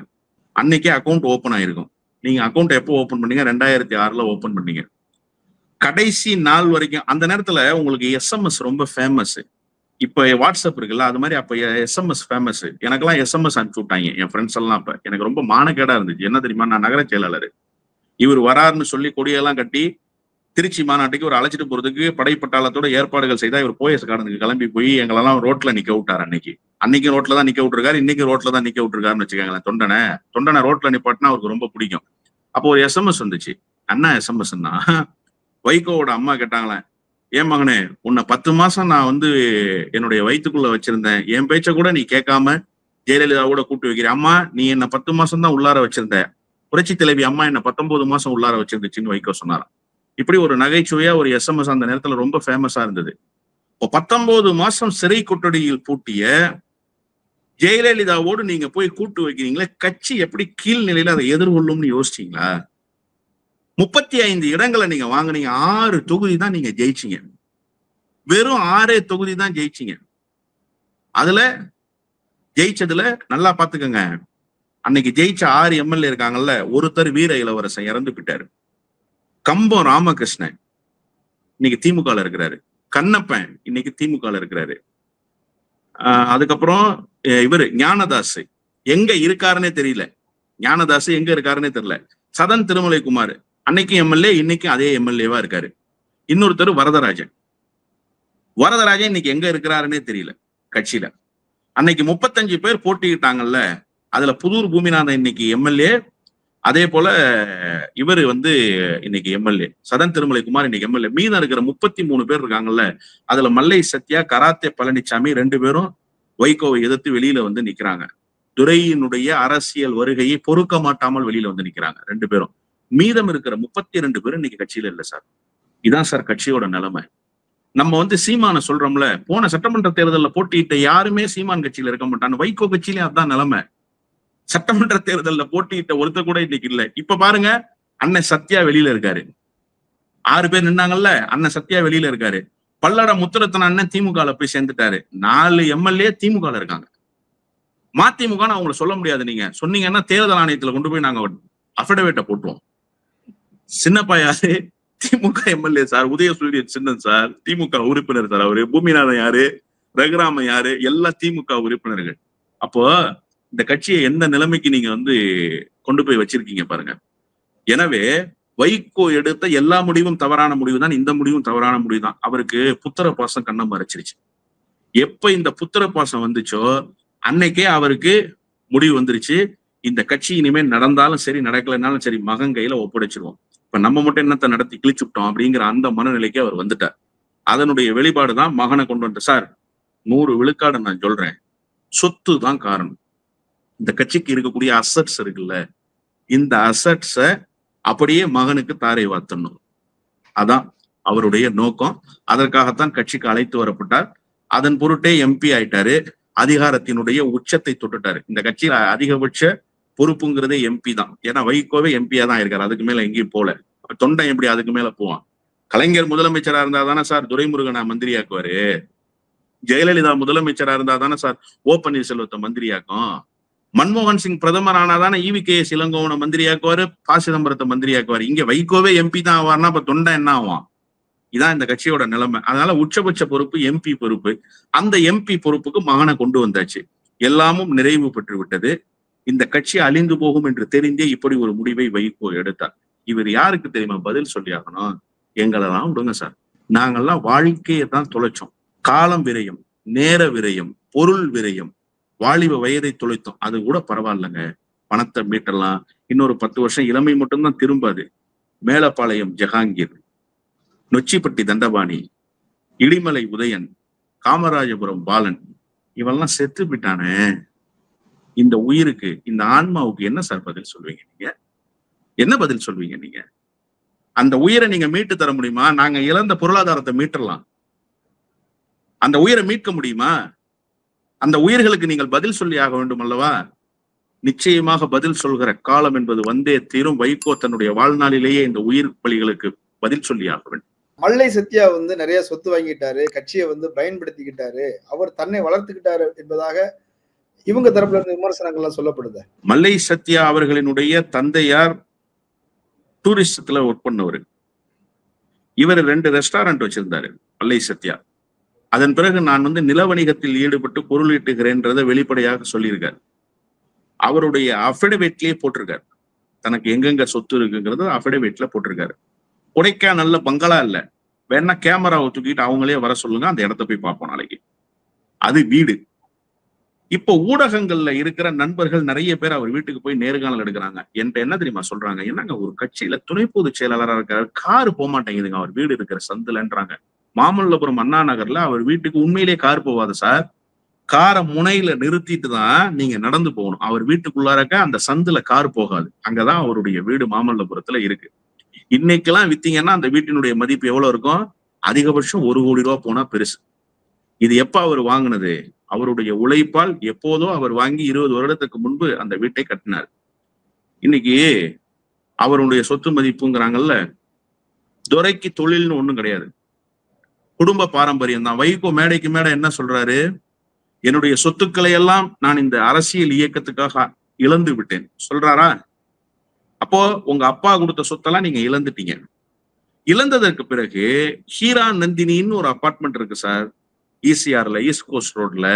அன்னைக்கே அக்கௌண்ட் ஓபன் ஆயிருக்கும். நீங்க அக்கௌண்ட் எப்போ ஓபன் பண்ணீங்க? 2006 ஓபன் பண்ணீங்க. கடைசி நாள் வரைக்கும் அந்த நேரத்துல உங்களுக்கு எஸ்எம்எஸ் ரொம்ப ஃபேமஸ். இப்ப வாட்ஸ்அப் இருக்குல்ல, அது மாதிரி அப்ப எஸ்எம்எஸ் ஃபேமஸ். எனக்கெல்லாம் எஸ்எம்எஸ் அனுப்பிச்சு விட்டாங்க என் ஃப்ரெண்ட்ஸ் எல்லாம். அப்ப எனக்கு ரொம்ப மானக்கேடா இருந்துச்சு. என்ன தெரியுமா, நான் நகர செயலாளர். இவர் வராருன்னு சொல்லி கொடியெல்லாம் கட்டி திருச்சி மாநாட்டுக்கு ஒரு அழைச்சிட்டு போறதுக்கு படைப்பட்டாளத்தோட ஏற்பாடுகள் செய்தா இவர் போயஸ் கார்டனுக்கு கிளம்பி போய் எங்களெல்லாம் ரோட்ல நிக்க விட்டாரு. அன்னைக்கு ரோட்ல தான் நிக்க விட்டுருக்காரு, இன்னைக்கு ரோட்ல தான் நிக்க விட்டுருக்காருன்னு வச்சுக்கோங்களேன். தொண்டனை ரோட்ல நிப்பாட்டினா அவருக்கு ரொம்ப பிடிக்கும். அப்போ ஒரு எஸ்எம்எஸ் வந்துச்சு. அண்ணா எஸ்எம்எஸ்ன்னா, வைகோவோட அம்மா கேட்டாங்களேன், ஏன் மகனே, உன்னை 10 மாசம் நான் வந்து என்னுடைய வயிற்றுக்குள்ள வச்சிருந்தேன், என் பேச்ச கூட நீ கேட்காம ஜெயலலிதாவோட கூட்டு வைக்கிற. அம்மா, நீ என்ன 10 மாசம் தான் உள்ளார வச்சிருந்த, புரட்சி தலைவி அம்மா என்ன 19 மாசம் உள்ளார வச்சிருந்துச்சுன்னு வைகோ சொன்னாராம். இப்படி ஒரு நகைச்சுவையா ஒரு எஸ்எம்எஸ் அந்த நேரத்துல ரொம்ப ஃபேமஸா இருந்தது. இப்போ 19 மாசம் சிறை கொட்டடியில் பூட்டிய ஜெயலலிதாவோடு நீங்க போய் கூட்டு வைக்கிறீங்களே, கட்சி எப்படி கீழ்நிலையில அதை எதிர்கொள்ளும்னு யோசிச்சீங்களா? 35 இடங்களை நீங்க வாங்கினீங்க, 6 தொகுதி தான் நீங்க ஜெயிச்சீங்க. வெறும் 6 தொகுதி தான் ஜெயிச்சீங்க. அதுல ஜெயிச்சதுல நல்லா பாத்துக்கங்க, அன்னைக்கு ஜெயிச்ச 6 எம்எல்ஏ இருக்காங்கல்ல, ஒருத்தர் வீர இளவரசன் இறந்து விட்டாரு. கம்பம் ராமகிருஷ்ணன் இன்னைக்கு திமுக இருக்கிறாரு. கண்ணப்பன் இன்னைக்கு திமுக இருக்கிறாரு. அதுக்கப்புறம் இவரு ஞானதாஸ் எங்க இருக்காருன்னே தெரியல. ஞானதாஸ் எங்க இருக்காருன்னே தெரியல. சதன் திருமலைக்குமார் அன்னைக்கு எம்எல்ஏ, இன்னைக்கு அதே எம்எல்ஏவா இருக்காரு. இன்னொருத்தர் வரதராஜன் இன்னைக்கு எங்க இருக்கிறாருன்னே தெரியல கட்சியில. அன்னைக்கு 35 பேர் போட்டிக்கிட்டாங்கல்ல, அதுல புதூர் பூமிநாதன் இன்னைக்கு எம்எல்ஏ, அதே போல இவரு வந்து இன்னைக்கு எம்எல்ஏ, சதன் திருமலைக்குமார் இன்னைக்கு எம்எல்ஏ. மீதம் இருக்கிற 33 பேர் இருக்காங்கல்ல, அதுல மல்லை சத்யா, கராத்தே பழனிசாமி 2 பேரும் வைகோவை எதிர்த்து வெளியில வந்து நிக்கிறாங்க. துரையினுடைய அரசியல் வருகையை பொறுக்க மாட்டாமல் வெளியில வந்து நிக்கிறாங்க 2 பேரும். மீதம் இருக்கிற 32 பேரும் இன்னைக்கு கட்சியில இல்ல சார். இதான் சார் கட்சியோட நிலைமை. நம்ம வந்து சீமான சொல்றோம்ல, போன சட்டமன்ற தேர்தலில் போட்டியிட்ட யாருமே சீமான் கட்சியில இருக்க மாட்டான்னு. வைகோ கட்சியிலே அதான் நிலைமை. சட்டமன்ற தேர்தலில் போட்டியிட்ட ஒருத்தர் கூட இன்னைக்கு இல்ல. இப்ப பாருங்க, அண்ணன் சத்யா வெளியில இருக்காரு. 6 பேர் நின்னாங்கல்ல, அண்ணன் சத்யா வெளியில இருக்காரு. பல்லட முத்துரத்தன அண்ணன் திமுக போய் சேர்ந்துட்டாரு. 4 எம்எல்ஏ திமுக இருக்காங்க. மதிமுக அவங்கள சொல்ல முடியாது. நீங்க சொன்னீங்கன்னா தேர்தல் ஆணையத்துல கொண்டு போய் நாங்க அஃபிடவிட்ட போட்டுருவோம். சின்னப்பா யாரு? திமுக எம்எல்ஏ சார். உதயசூரியன் சின்னன் சார் திமுக உறுப்பினர் சார். அவரு பூமிநாதன் யாரு? ரகுராமன் யாரு? எல்லா திமுக உறுப்பினர்கள். அப்போ இந்த கட்சியை எந்த நிலைமைக்கு நீங்க வந்து கொண்டு போய் வச்சிருக்கீங்க பாருங்க. எனவே வைகோ எடுத்த எல்லா முடிவும் தவறான முடிவு தான். இந்த முடிவும் தவறான முடிவு தான். அவருக்கு புத்திர பாசம் கண்ணம் மறைச்சிருச்சு. எப்ப இந்த புத்திர பாசம் வந்துச்சோ அன்னைக்கே அவருக்கு முடிவு வந்துருச்சு, இந்த கட்சி இனிமேல் நடந்தாலும் சரி நடக்கலைனாலும் சரி மகன் கையில ஒப்படைச்சிருவோம். இப்ப நம்ம மட்டும் என்னத்தை நடத்தி கிழிச்சுட்டோம் அப்படிங்கிற அந்த மனநிலைக்கு அவர் வந்துட்டார். அதனுடைய வெளிப்பாடுதான் மகனை கொண்டு வந்துட்டு, சார் 100 விழுக்காடு நான் சொல்றேன், சொத்து தான் காரணம். இந்த கட்சிக்கு இருக்கக்கூடிய அசட்ஸ் இருக்குல்ல, இந்த அசட்ஸ அப்படியே மகனுக்கு தாரை வாத்தணும். அதான் அவருடைய நோக்கம். அதற்காகத்தான் கட்சிக்கு அழைத்து வரப்பட்டார். அதன் பொருட்டே எம்பி ஆயிட்டாரு. அதிகாரத்தினுடைய உச்சத்தை தொட்டுட்டாரு. இந்த கட்சியில அதிகபட்ச பொறுப்புங்கிறதே எம்பி தான். ஏன்னா வைகோவே எம்பியா தான் இருக்காரு, அதுக்கு மேல எங்கேயும் போல. தொண்டை எப்படி அதுக்கு மேல போவான்? கலைஞர் முதலமைச்சரா இருந்தா தானே சார் துரைமுருகனை மந்திரியாக்குவாரு. ஜெயலலிதா முதலமைச்சரா இருந்தா தானே சார் ஓ பன்னீர்செல்வத்தை மந்திரியாக்கும். மன்மோகன் சிங் பிரதமர் ஆனாதானே EVKS இளங்கோவனை மந்திரியாக்குவாரு, ப சிதம்பரத்தை மந்திரியாக்குவாரு. இங்க வைகோவே எம்பி தான் ஆவார்னா அப்ப தொண்டை என்ன ஆவான்? இதான் இந்த கட்சியோட நிலைமை. அதனால உச்சபட்ச பொறுப்பு எம்பி பொறுப்பு. அந்த எம்பி பொறுப்புக்கு மகனை கொண்டு வந்தாச்சு. எல்லாமும் நிறைவு பெற்று விட்டது. இந்த கட்சி அழிந்து போகும் என்று தெரிந்தே இப்படி ஒரு முடிவை வைகோ எடுத்தார். இவர் யாருக்கு தெரியுமா பதில் சொல்லி ஆகணும்? எங்களெல்லாம் விடுங்க சார், நாங்கெல்லாம் வாழ்க்கையை தான் தொலைச்சோம். காலம் விரயம், நேர விரயம், பொருள் விரயம், வாலிப வயதை தொலைத்தோம். அது கூட பரவாயில்லைங்க, பணத்தை மீட்டலாம். இன்னொரு 10 வருஷம் இளமை மட்டும்தான் திரும்பாது. மேலப்பாளையம் ஜஹாங்கீர், நொச்சிப்பட்டி தண்டபாணி, இடிமலை உதயன், காமராஜபுரம் பாலன், இவெல்லாம் செத்து போயிட்டானே. இந்த உயிருக்கு, இந்த ஆன்மாவுக்கு என்ன சார் பதில் சொல்வீங்க நீங்க? என்ன பதில் சொல்வீங்க நீங்க? அந்த உயிரை நீங்க மீட்டு தர முடியுமா? நாங்க இழந்த பொருளாதாரத்தை மீட்டரலாம். அந்த உயிரை மீட்க முடியுமா? அந்த உயிர்களுக்கு நீங்கள் பதில் சொல்லி ஆக வேண்டும் அல்லவா? நிச்சயமாக பதில் சொல்கிற காலம் என்பது வந்தே தீரும். வைகோ தன்னுடைய வாழ்நாளிலேயே இந்த உயிர் பலிகளுக்கு பதில் சொல்லி ஆக வேண்டும். மல்லை சத்யா வந்து நிறைய சொத்து வாங்கிட்டாரு, கட்சியை வந்து பயன்படுத்திக்கிட்டாரு, அவர் தன்னை வளர்த்துக்கிட்டாரு என்பதாக இவங்க தரப்புல இருந்து விமர்சனங்கள்லாம் சொல்லப்படுது. மல்லை சத்யா அவர்களினுடைய தந்தையார் டூரிஸ்ட்ல ஒர்க் பண்ணவர். இவர் 2 ரெஸ்டாரண்ட் வச்சிருந்தாரு மல்லை சத்யா. அதன் பிறகு நான் வந்து நில வணிகத்தில் ஈடுபட்டு பொருள் ஈட்டுகிறேன்றதை வெளிப்படையாக சொல்லியிருக்காரு. அவருடைய அஃபிடவிட்லயே போட்டிருக்காரு. தனக்கு எங்கெங்க சொத்து இருக்குங்கிறது அஃபிடவிட்ல போட்டிருக்காரு. கொடைக்கானல்ல பங்களா இல்ல, வேணா கேமராவை தூக்கிட்டு அவங்களே வர சொல்லுங்க, அந்த இடத்த போய் பார்ப்போம் நாளைக்கு. அது வீடு. இப்போ ஊடகங்கள்ல இருக்கிற நண்பர்கள் நிறைய பேர் அவர் வீட்டுக்கு போய் நேர்காணல் எடுக்கிறாங்க. என்கிட்ட என்ன தெரியுமா சொல்றாங்க? என்னங்க ஒரு கட்சியில துணை பொதுச் செயலாளராக இருக்காரு, காரு போக மாட்டேங்குதுங்க அவர் வீடு இருக்கிற சந்துலன்றாங்க. மாமல்லபுரம் அண்ணா நகர்ல அவர் வீட்டுக்கு உண்மையிலேயே கார் போவாது சார். காரை முனையில நிறுத்திட்டு தான் நீங்க நடந்து போகணும். அவர் வீட்டுக்குள்ளாரக்க அந்த சந்துல கார் போகாது. அங்கதான் அவருடைய வீடு மாமல்லபுரத்துல இருக்கு. இன்னைக்கெல்லாம் வித்தீங்கன்னா அந்த வீட்டினுடைய மதிப்பு எவ்வளவு இருக்கும்? அதிகபட்சம் 1 கோடி ரூபாய் போனா பெருசு. இது எப்ப அவர் வாங்கினது? அவருடைய உழைப்பால் எப்போதோ அவர் வாங்கி 20 வருடத்துக்கு முன்பு அந்த வீட்டை கட்டினார். இன்னைக்கு அவருடைய சொத்து மதிப்புங்கிறாங்கல்ல, துரைக்கு தொழில்னு ஒண்ணும் கிடையாது, குடும்ப பாரம்பரியம் தான். வைகோ மேடைக்கு மேடை என்ன சொல்றாரு? என்னுடைய சொத்துக்களை எல்லாம் நான் இந்த அரசியல் இயக்கத்துக்காக இழந்து விட்டேன் சொல்றாரா? அப்போ உங்க அப்பா கொடுத்த சொத்தெல்லாம் நீங்க இழந்துட்டீங்க. இழந்ததற்கு பிறகு ஹீரா நந்தினின்னு ஒரு அபார்ட்மெண்ட் இருக்கு சார், ஈசிஆர்ல, ஈஸ்ட் கோஸ்ட் ரோட்ல.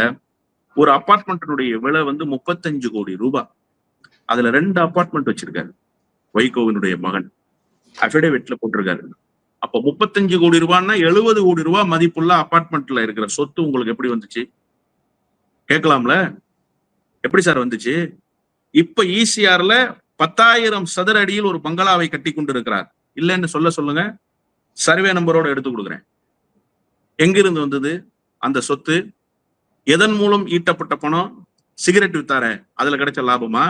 ஒரு அபார்ட்மெண்ட்டினுடைய விலை வந்து 35 கோடி ரூபாய். அதுல 2 அபார்ட்மெண்ட் வச்சிருக்காரு வைகோவினுடைய மகன், அஃபிடவிட்ல போட்டிருக்காரு. அப்போ 35 கோடி ரூபாய்னா 70 கோடி ரூபாய் மதிப்புள்ள அபார்ட்மெண்ட்ல இருக்கிற சொத்து உங்களுக்கு எப்படி வந்துச்சு? கேட்கலாம்ல, எப்படி சார் வந்துச்சு? இப்ப ஈசிஆர்ல 10,000 சதுர அடியில் ஒரு பங்களாவை கட்டி கொண்டு இருக்கிறார். இல்லைன்னு சொல்லுங்க, சர்வே நம்பரோட எடுத்து கொடுக்குறேன். எங்கிருந்து வந்தது அந்த சொத்து? எதன் மூலம் ஈட்டப்பட்ட பணம்? சிகரெட் வித்தார அதுல கிடைச்ச லாபமா?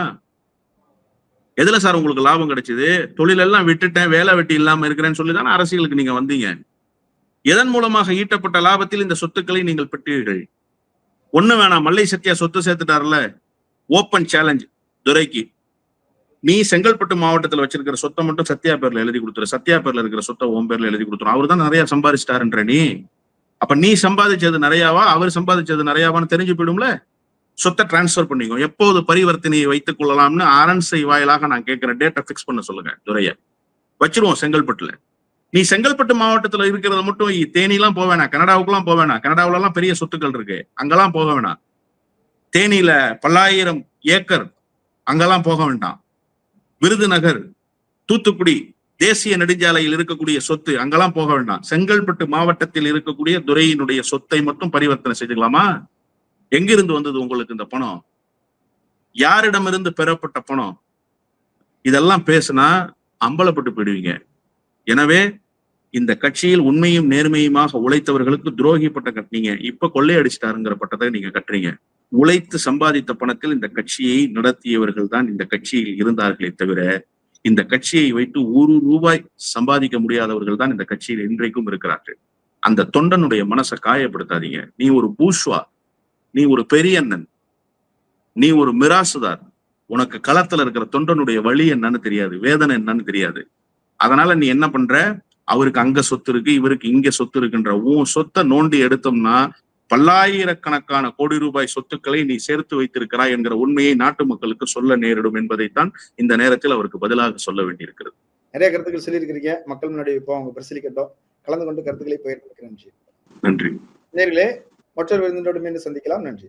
எதுல சார் உங்களுக்கு லாபம் கிடைச்சது? தொழிலெல்லாம் விட்டுட்டேன், வேலை வெட்டி இல்லாம இருக்கிறேன்னு சொல்லிதானே அரசியலுக்கு நீங்க வந்தீங்க. எதன் மூலமாக ஈட்டப்பட்ட லாபத்தில் இந்த சொத்துக்களை நீங்கள் பெற்றீர்கள்? ஒண்ணு வேணாம், மல்லை சத்யா சொத்து சேர்த்துட்டார்ல, ஓப்பன் சேலஞ்ச் துரைக்கு, நீ செங்கல்பட்டு மாவட்டத்துல வச்சிருக்கிற சொத்தை மட்டும் சத்யா பேர்ல எழுதி கொடுத்துரு, சத்யா பேர்ல இருக்கிற சொத்தை உன் பேர்ல எழுதி கொடுத்துரும். அவர் தான் நிறைய சம்பாதிச்சிட்டாருன்ற நீ. அப்ப நீ சம்பாதிச்சது நிறையாவா, அவர் சம்பாதிச்சது நிறையாவான்னு தெரிஞ்சு போயிடும்ல. சொத்தை டிரான்ஸ்பர் பண்ணிக்கோ. எப்போது பரிவர்த்தனையை வைத்துக் கொள்ளலாம்னு அரண்சை வாயிலாக நான் கேட்கிறேன். டேட்டா பிக்ஸ் பண்ண சொல்லுங்க துரைய, வச்சிருவோம் செங்கல்பட்டுல. நீ செங்கல்பட்டு மாவட்டத்துல இருக்கிறத மட்டும் தேனிலாம் போக வேணாம், கனடாவுக்குலாம் போக வேணாம். கனடாவுல எல்லாம் பெரிய சொத்துக்கள் இருக்கு, அங்கெல்லாம் போக வேணாம். தேனியில பல்லாயிரம் ஏக்கர், அங்கெல்லாம் போக வேண்டாம். விருதுநகர், தூத்துக்குடி தேசிய நெடுஞ்சாலையில் இருக்கக்கூடிய சொத்து, அங்கெல்லாம் போக வேண்டாம். செங்கல்பட்டு மாவட்டத்தில் இருக்கக்கூடிய துரையினுடைய சொத்தை மட்டும் பரிவர்த்தனை செய்துக்கலாமா? எங்கிருந்து வந்தது உங்களுக்கு இந்த பணம்? யாரிடமிருந்து பெறப்பட்ட பணம்? இதெல்லாம் பேசினா அம்பலப்பட்டு போயிடுவீங்க. எனவே இந்த கட்சியில் உண்மையும் நேர்மையுமாக உழைத்தவர்களுக்கு துரோகிப்பட்ட கட்டினீங்க, இப்ப கொள்ளையடிச்சிட்டாருங்கிற பட்டத்தை நீங்க கட்டுறீங்க. உழைத்து சம்பாதித்த பணத்தில் இந்த கட்சியை நடத்தியவர்கள் தான் இந்த கட்சியில் இருந்தார்களே தவிர, இந்த கட்சியை வைத்து 1 ரூபாய் சம்பாதிக்க முடியாதவர்கள் தான் இந்த கட்சியில் இன்றைக்கும் இருக்கிறார்கள். அந்த தொண்டனுடைய மனசை காயப்படுத்தாதீங்க. நீ ஒரு பூஷ்வா, நீ ஒரு பெரியண்ணன், நீ ஒரு மிராசுதார். உனக்கு களத்துல இருக்கிற தொண்டனுடைய வழி என்னன்னு தெரியாது, வேதனை என்னன்னு தெரியாது. அதனால நீ என்ன பண்ற? அவருக்கு அங்க சொத்து இருக்கு, இவருக்கு இங்க சொத்து இருக்குன்ற உன் சொத்தை நோண்டி எடுத்தோம்னா பல்லாயிரக்கணக்கான கோடி ரூபாய் சொத்துக்களை நீ சேர்த்து வைத்திருக்கிறாய் என்கிற உண்மையை நாட்டு மக்களுக்கு சொல்ல நேரிடும் என்பதைத்தான் இந்த நேரத்தில் அவருக்கு பதிலாக சொல்ல வேண்டியிருக்கிறது. நிறைய கருத்துக்கள் சொல்லியிருக்கிறீங்க, மக்கள் முன்னாடி இப்போ அவங்க பரிசீலிக்கட்டும். கலந்து கொண்டு கருத்துக்களை பகிர்ந்து நன்றி. நன்றி நேர்களே, மற்றொரு விருந்தினோடு மீண்டும் சந்திக்கலாம். நன்றி.